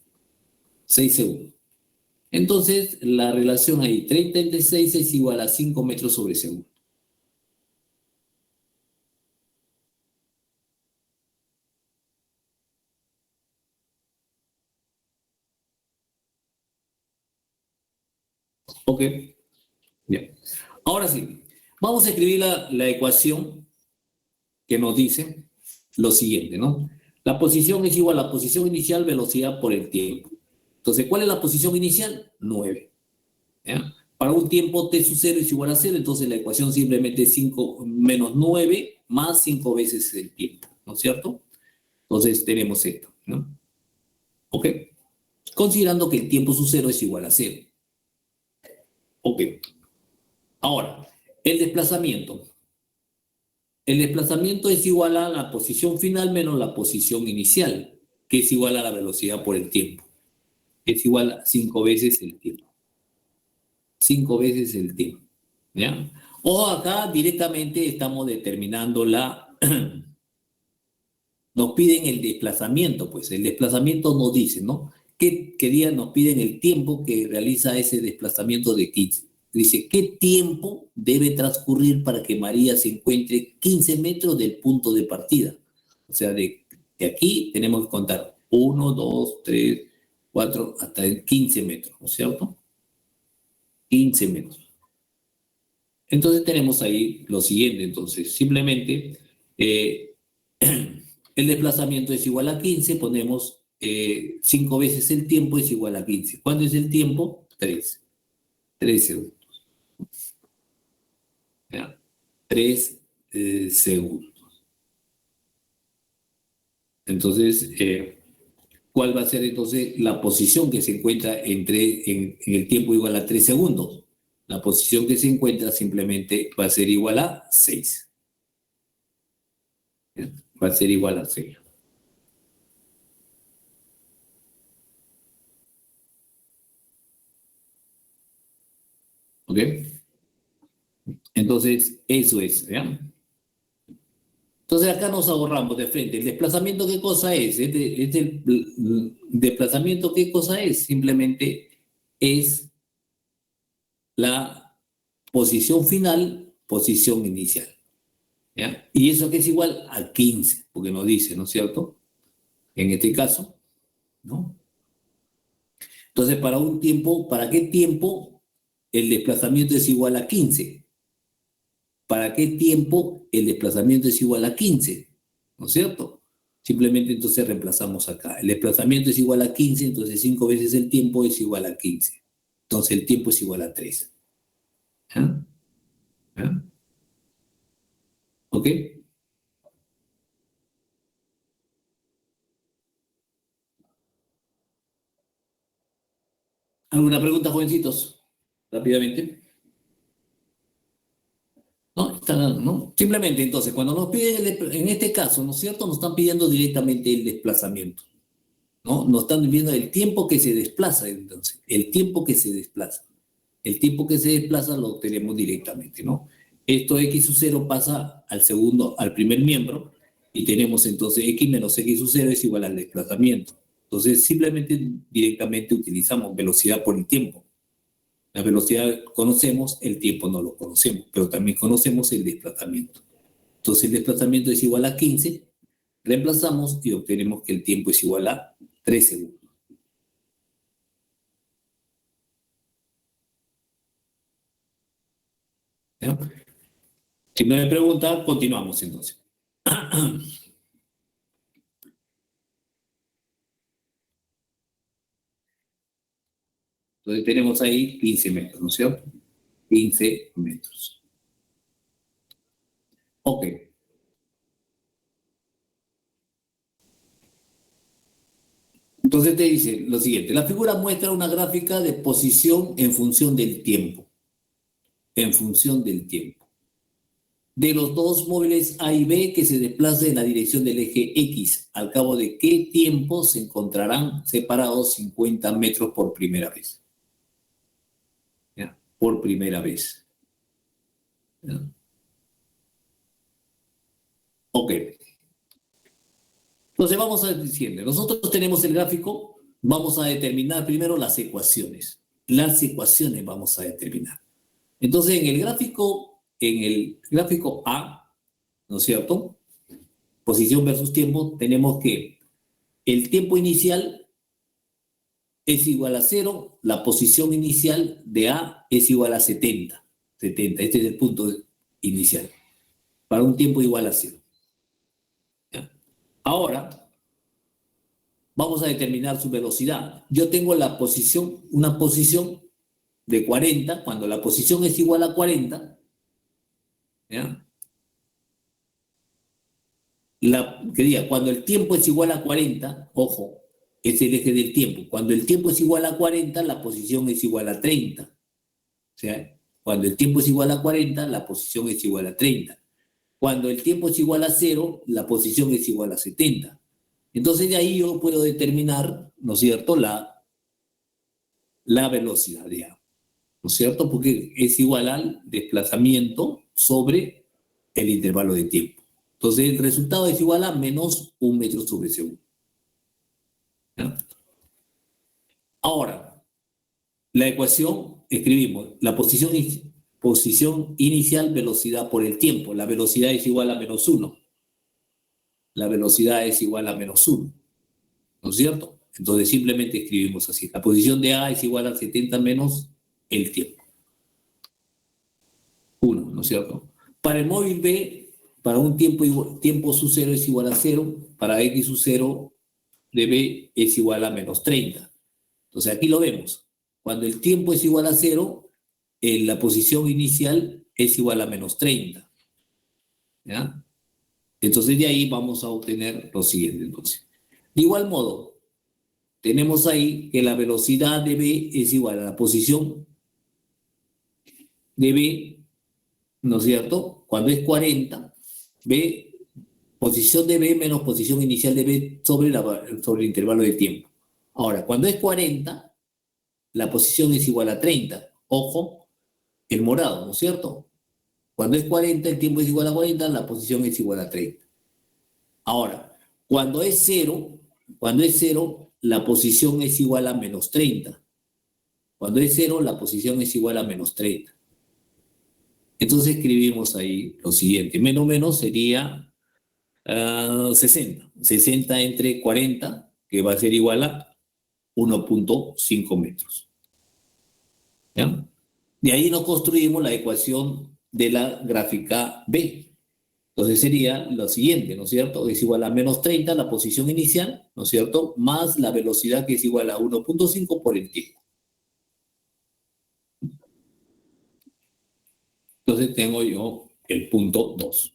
6 segundos. Entonces, la relación ahí, 30 entre 6 es igual a 5 metros sobre segundo. Ok, bien. Ahora sí, vamos a escribir la ecuación que nos dice lo siguiente, ¿no? La posición es igual a la posición inicial, velocidad por el tiempo. Entonces, ¿cuál es la posición inicial? 9. ¿Ya? Para un tiempo t sub 0 es igual a 0, entonces la ecuación simplemente es 5 menos 9 más 5 veces el tiempo, ¿no es cierto? Entonces tenemos esto, ¿no? ¿Ok? Considerando que el tiempo sub 0 es igual a 0. ¿Ok? Ahora, el desplazamiento. El desplazamiento es igual a la posición final menos la posición inicial, que es igual a la velocidad por el tiempo. Es igual a 5 veces el tiempo. 5 veces el tiempo. ¿Ya? O acá directamente estamos determinando la... Nos piden el desplazamiento, pues el desplazamiento nos dice, ¿no? ¿Qué día nos piden el tiempo que realiza ese desplazamiento de 15? Dice, ¿qué tiempo debe transcurrir para que María se encuentre 15 metros del punto de partida? O sea, de aquí tenemos que contar 1, 2, 3, 4, hasta 15 metros, ¿no es cierto? 15 metros. Entonces tenemos ahí lo siguiente, entonces, simplemente el desplazamiento es igual a 15, ponemos 5 veces el tiempo es igual a 15. ¿Cuánto es el tiempo? 3. 3 segundos. ¿Ya? 3 segundos. Entonces, ¿cuál va a ser entonces la posición que se encuentra en el tiempo igual a 3 segundos? La posición que se encuentra simplemente va a ser igual a 6. ¿Ya? Va a ser igual a 6. ¿Ok? Entonces, eso es, ¿ya? Entonces acá nos ahorramos de frente. ¿El desplazamiento qué cosa es? ¿Desplazamiento qué cosa es? Simplemente es la posición final, posición inicial. ¿Ya? Y eso que es igual a 15, porque nos dice, ¿no es cierto? En este caso, ¿no? Entonces, ¿para qué tiempo el desplazamiento es igual a 15? ¿Para qué tiempo el desplazamiento es igual a 15? ¿No es cierto? Simplemente entonces reemplazamos acá. El desplazamiento es igual a 15, entonces 5 veces el tiempo es igual a 15. Entonces el tiempo es igual a 3. ¿Ah? ¿Ah? ¿Ok? ¿Alguna pregunta, jovencitos? Rápidamente. ¿No? ¿No? Simplemente entonces, cuando nos piden, en este caso, ¿no es cierto? Nos están pidiendo directamente el desplazamiento. ¿No? Nos están viendo el tiempo que se desplaza, entonces, el tiempo que se desplaza. El tiempo que se desplaza lo obtenemos directamente, ¿no? Esto x sub 0 pasa al primer miembro, y tenemos entonces x menos x sub 0 es igual al desplazamiento. Entonces, simplemente directamente utilizamos velocidad por el tiempo. La velocidad conocemos, el tiempo no lo conocemos, pero también conocemos el desplazamiento. Entonces, el desplazamiento es igual a 15, reemplazamos y obtenemos que el tiempo es igual a 3 segundos. ¿Ya? Si no me preguntan, continuamos entonces. Entonces tenemos ahí 15 metros, ¿no es cierto? 15 metros. Ok. Entonces te dice lo siguiente. La figura muestra una gráfica de posición en función del tiempo. En función del tiempo. De los dos móviles A y B que se desplazan en la dirección del eje X, al cabo de qué tiempo se encontrarán separados 50 metros por primera vez. ¿Ya? Por primera vez. ¿Ya? Ok. Entonces vamos a diciendo, nosotros tenemos el gráfico, vamos a determinar primero las ecuaciones. Las ecuaciones vamos a determinar. Entonces en el gráfico A, ¿no es cierto? Posición versus tiempo, tenemos que el tiempo inicial es igual a 0, la posición inicial de A es igual a 70. 70, este es el punto inicial. Para un tiempo igual a 0. ¿Ya? Ahora, vamos a determinar su velocidad. Yo tengo una posición de 40, cuando la posición es igual a 40, ¿ya? Cuando el tiempo es igual a 40, ojo, es el eje del tiempo. Cuando el tiempo es igual a 40, la posición es igual a 30. O sea, cuando el tiempo es igual a 40, la posición es igual a 30. Cuando el tiempo es igual a 0, la posición es igual a 70. Entonces de ahí yo puedo determinar, ¿no es cierto?, la velocidad de A, ¿no es cierto? Porque es igual al desplazamiento sobre el intervalo de tiempo. Entonces el resultado es igual a menos 1 metro sobre segundo. ¿Ya? Ahora, la ecuación, escribimos la posición inicial, velocidad por el tiempo. La velocidad es igual a menos 1. La velocidad es igual a menos 1. ¿No es cierto? Entonces simplemente escribimos así. La posición de A es igual a 70 menos el tiempo. 1, ¿no es cierto? Para el móvil B, para un tiempo sub 0 es igual a 0. Para X sub 0 de B es igual a menos 30. Entonces aquí lo vemos. Cuando el tiempo es igual a 0, la posición inicial es igual a menos 30. ¿Ya? Entonces de ahí vamos a obtener lo siguiente. Entonces, de igual modo, tenemos ahí que la velocidad de B es igual a la posición de B, ¿no es cierto? Cuando es 40, B, posición de B menos posición inicial de B sobre el intervalo de tiempo. Ahora, cuando es 40, la posición es igual a 30. Ojo, el morado, ¿no es cierto? Cuando es 40, el tiempo es igual a 40, la posición es igual a 30. Ahora, cuando es 0, la posición es igual a menos 30. Cuando es 0, la posición es igual a menos 30. Entonces escribimos ahí lo siguiente. Menos sería 60. 60 entre 40, que va a ser igual a 1.5 metros. ¿Ya? De ahí nos construimos la ecuación de la gráfica B. Entonces sería lo siguiente, ¿no es cierto? Es igual a menos 30 la posición inicial, ¿no es cierto? Más la velocidad que es igual a 1.5 por el tiempo. Entonces tengo yo el punto 2.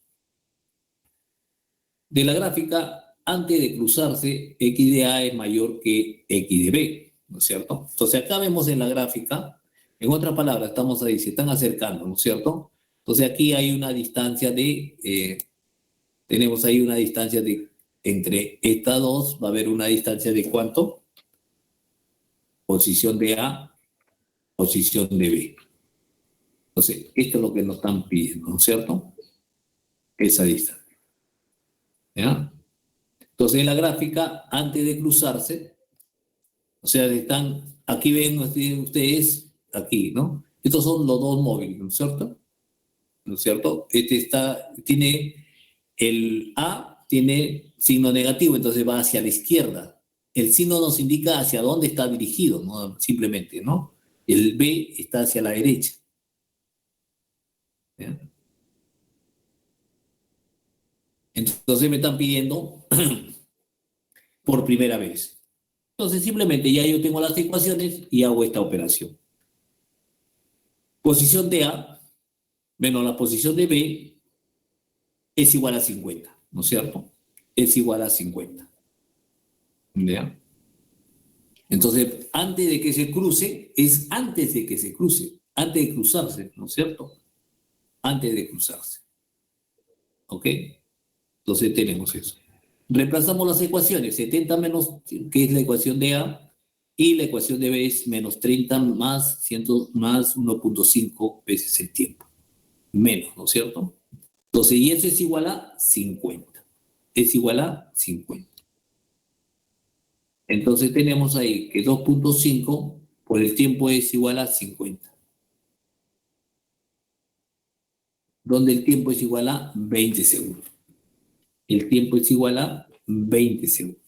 De la gráfica, antes de cruzarse, X de A es mayor que X de B, ¿no es cierto? Entonces acá vemos en la gráfica, en otras palabras, estamos ahí, se están acercando, ¿no es cierto? Entonces aquí hay una distancia tenemos ahí una distancia entre estas dos, va a haber una distancia de ¿cuánto? Posición de A, posición de B. Entonces, esto es lo que nos están pidiendo, ¿no es cierto? Esa distancia. ¿Ya? Entonces, en la gráfica, antes de cruzarse, o sea, aquí ven ustedes, aquí, ¿no? Estos son los dos móviles, ¿no es cierto? ¿No es cierto? El A tiene signo negativo, entonces va hacia la izquierda. El signo nos indica hacia dónde está dirigido, ¿no? Simplemente, ¿no? El B está hacia la derecha. ¿Ya? Entonces me están pidiendo por primera vez. Entonces simplemente ya yo tengo las ecuaciones y hago esta operación. Posición de A menos la posición de B es igual a 50, ¿no es cierto? Es igual a 50. ¿Ya? Entonces, antes de que se cruce, antes de cruzarse, ¿no es cierto? Antes de cruzarse. ¿Ok? Entonces tenemos eso. Reemplazamos las ecuaciones, 70 menos, que es la ecuación de A, y la ecuación de B es menos 30 más 1.5 veces el tiempo. Menos, ¿no es cierto? Entonces, y eso es igual a 50. Es igual a 50. Entonces tenemos ahí que 2.5 por el tiempo es igual a 50. Donde el tiempo es igual a 20 segundos. El tiempo es igual a 20 segundos.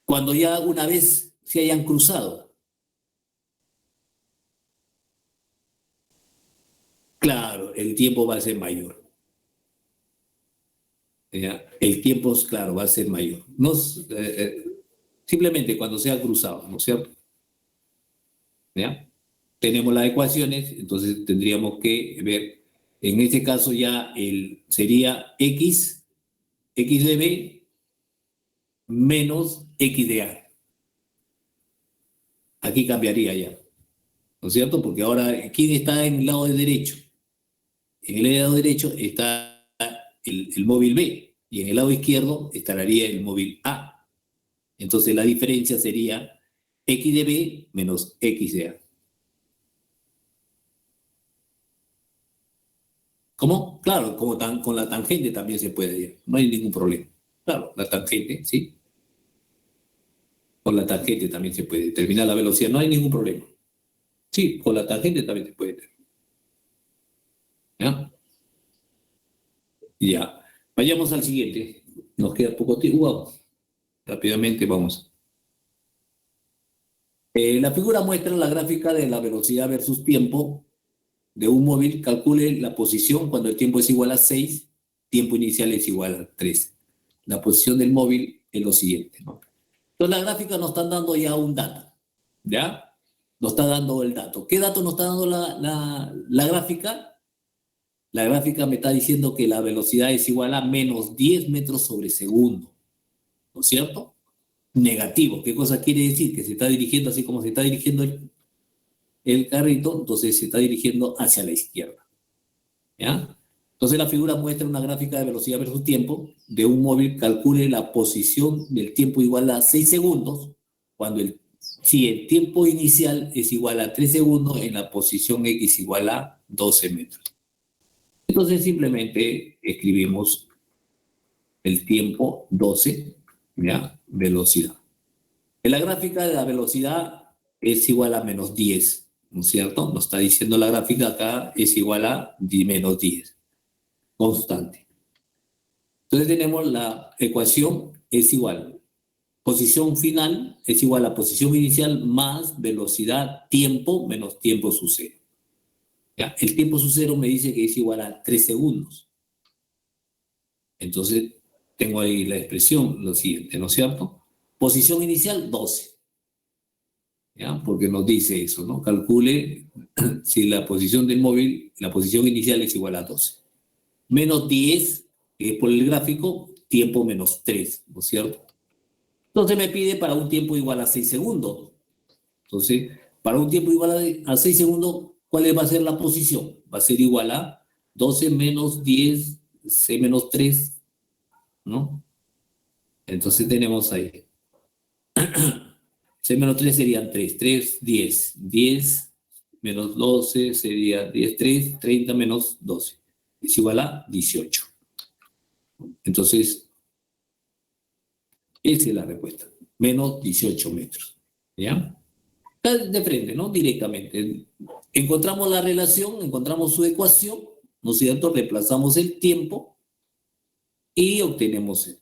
Cuando ya una vez se hayan cruzado. Claro, el tiempo va a ser mayor. ¿Ya? El tiempo, claro, va a ser mayor. No, simplemente cuando sea cruzado, ¿no es cierto? ¿Ya? Tenemos las ecuaciones, entonces tendríamos que ver, en este caso ya sería x de b menos x de a. Aquí cambiaría ya, ¿no es cierto? Porque ahora, ¿quién está en el lado derecho? En el lado derecho está el móvil B y en el lado izquierdo estaría el móvil A. Entonces la diferencia sería x de B menos x de A. ¿Cómo? Claro, con la tangente también se puede, no hay ningún problema. Claro, la tangente, ¿sí? Con la tangente también se puede determinar la velocidad, no hay ningún problema. Sí, con la tangente también se puede determinar. ¿Ya? Ya. Vayamos al siguiente. Nos queda poco tiempo. Wow. Rápidamente vamos. La figura muestra la gráfica de la velocidad versus tiempo de un móvil. Calcule la posición cuando el tiempo es igual a 6, tiempo inicial es igual a 3. La posición del móvil es lo siguiente, ¿no? Entonces la gráfica nos está dando ya un dato, ¿ya? Nos está dando el dato. ¿Qué dato nos está dando la gráfica? La gráfica me está diciendo que la velocidad es igual a menos 10 metros sobre segundo, ¿no es cierto? Negativo. ¿Qué cosa quiere decir? Que se está dirigiendo así como se está dirigiendo el carrito, entonces se está dirigiendo hacia la izquierda, ¿ya? Entonces la figura muestra una gráfica de velocidad versus tiempo de un móvil. Calcule la posición del tiempo igual a 6 segundos, si el tiempo inicial es igual a 3 segundos en la posición X igual a 12 metros. Entonces simplemente escribimos el tiempo 12, ¿ya? Velocidad. En la gráfica de la velocidad es igual a menos 10, ¿no es cierto? Nos está diciendo la gráfica acá es igual a menos 10, constante. Entonces tenemos la ecuación es igual. Posición final es igual a posición inicial más velocidad tiempo menos tiempo sub cero. ¿Ya? El tiempo sub cero me dice que es igual a 3 segundos. Entonces tengo ahí la expresión, lo siguiente, ¿no es cierto? Posición inicial, 12. ¿Ya? Porque nos dice eso, ¿no? Calcule si la posición del móvil, la posición inicial es igual a 12. Menos 10, que es por el gráfico, tiempo menos 3, ¿no es cierto? Entonces me pide para un tiempo igual a 6 segundos. Entonces, para un tiempo igual a 6 segundos, ¿cuál va a ser la posición? Va a ser igual a 12 menos 10, C menos 3, ¿no? Entonces tenemos ahí. 6 menos 3 serían 3, 3, 10. 10 menos 12 sería 10, 3, 30 menos 12. Es igual a 18. Entonces, esa es la respuesta. Menos 18 metros. ¿Ya? De frente, ¿no? Directamente. Encontramos la relación, encontramos su ecuación, ¿no es cierto? Reemplazamos el tiempo y obtenemos el,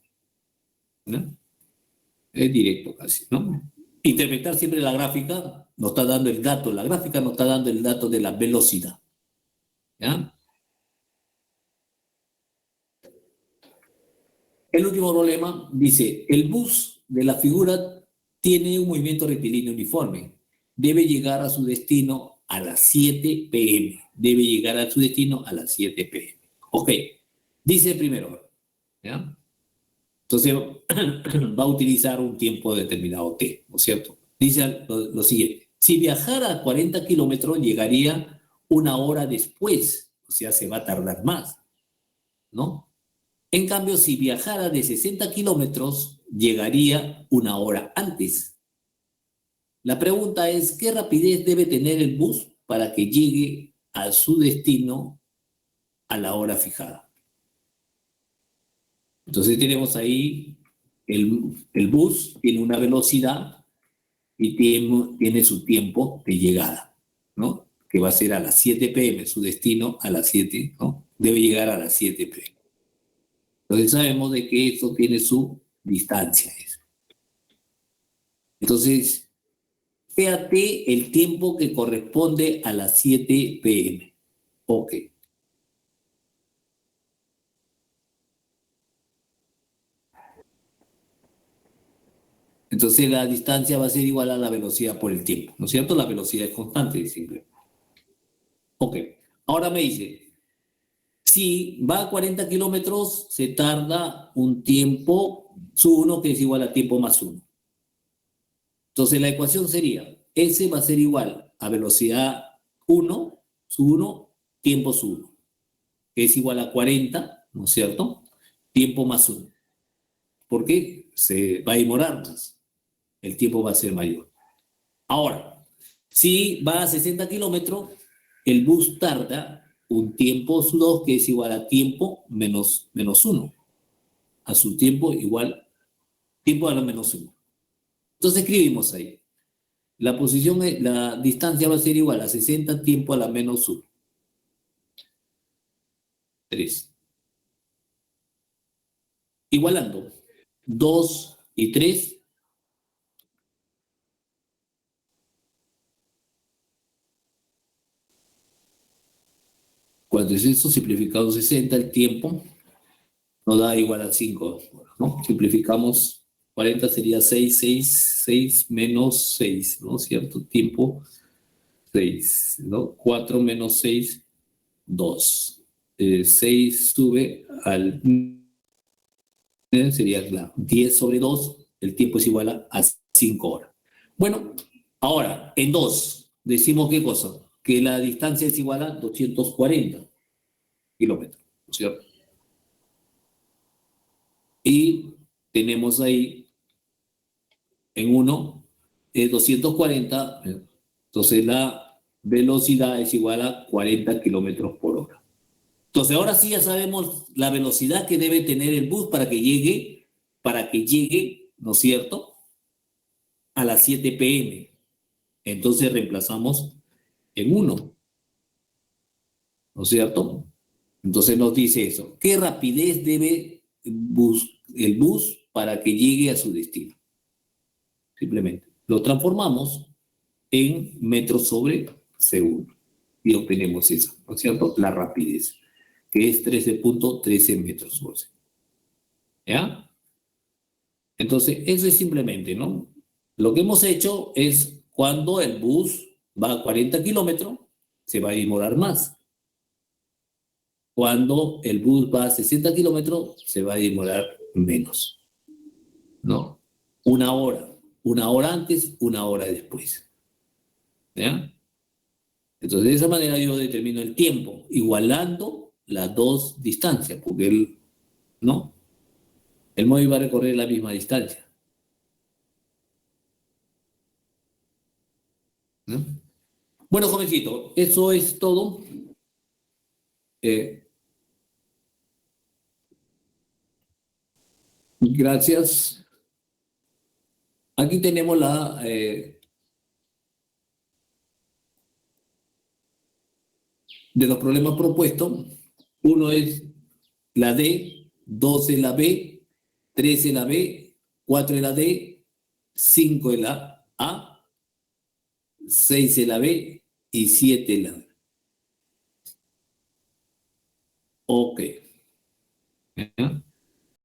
¿no? Es directo casi, ¿no? Interpretar siempre la gráfica nos está dando el dato, la gráfica nos está dando el dato de la velocidad, ¿ya? El último problema dice, el bus de la figura tiene un movimiento rectilíneo uniforme. Debe llegar a su destino a las 7 p.m. Debe llegar a su destino a las 7 p.m. Ok, dice primero, ¿ya? Entonces va a utilizar un tiempo determinado t, ¿no es cierto? Dice lo siguiente, si viajara a 40 kilómetros llegaría una hora después, o sea, se va a tardar más, ¿no? En cambio, si viajara de 60 kilómetros, llegaría una hora antes. La pregunta es, ¿qué rapidez debe tener el bus para que llegue a su destino a la hora fijada? Entonces tenemos ahí, el bus tiene una velocidad y tiene su tiempo de llegada, ¿no? Que va a ser a las 7 p.m., su destino a las 7, ¿no? Debe llegar a las 7 p.m. Entonces sabemos de que esto tiene su distancia. Entonces, fíjate el tiempo que corresponde a las 7 p.m. Ok. Entonces la distancia va a ser igual a la velocidad por el tiempo, ¿no es cierto? La velocidad es constante, simple. Ok, ahora me dice, si va a 40 kilómetros, se tarda un tiempo su 1 que es igual a tiempo más 1. Entonces la ecuación sería, S va a ser igual a velocidad 1, su 1, tiempo su 1, que es igual a 40, ¿no es cierto? Tiempo más 1. ¿Por qué? Se va a demorar más. El tiempo va a ser mayor. Ahora, si va a 60 kilómetros, el bus tarda un tiempo su 2 que es igual a tiempo menos 1. A su tiempo igual, tiempo a la menos 1. Entonces escribimos ahí. La distancia va a ser igual a 60 tiempo a la menos 1. 3. Igualando 2 y 3. Cuando es eso, simplificado 60, el tiempo nos da igual a 5, ¿no? Simplificamos 40 sería 6 menos 6, ¿no? ¿Cierto? Tiempo 6, ¿no? 4 menos 6, 2. 6 sube al... sería claro, 10 sobre 2, el tiempo es igual a 5 horas. Bueno, ahora, en 2, decimos qué cosa, que la distancia es igual a 240 kilómetros, ¿no es cierto? Y tenemos ahí en 1 240, entonces la velocidad es igual a 40 kilómetros por hora. Entonces ahora sí ya sabemos la velocidad que debe tener el bus para que llegue, ¿no es cierto?, a las 7 p.m. Entonces reemplazamos en 1, ¿no es cierto? Entonces nos dice eso. ¿Qué rapidez debe el bus para que llegue a su destino? Simplemente lo transformamos en metros sobre segundo y obtenemos eso, ¿no es cierto? La rapidez, que es 13.13 metros por segundo. ¿Ya? Entonces, eso es simplemente, ¿no? Lo que hemos hecho es cuando el bus va a 40 kilómetros, se va a demorar más. Cuando el bus va a 60 kilómetros, se va a demorar menos, ¿no? Una hora antes, una hora después. ¿Ya? Entonces, de esa manera yo determino el tiempo, igualando las dos distancias, porque ¿no? El móvil va a recorrer la misma distancia, ¿no? Bueno, jovencito, eso es todo. Gracias. Aquí tenemos de los problemas propuestos. Uno es la D, 2 es la B, 3 es la B, 4 es la D, 5 es la A, 6 es la B y 7 es la B. Ok. ¿Ya?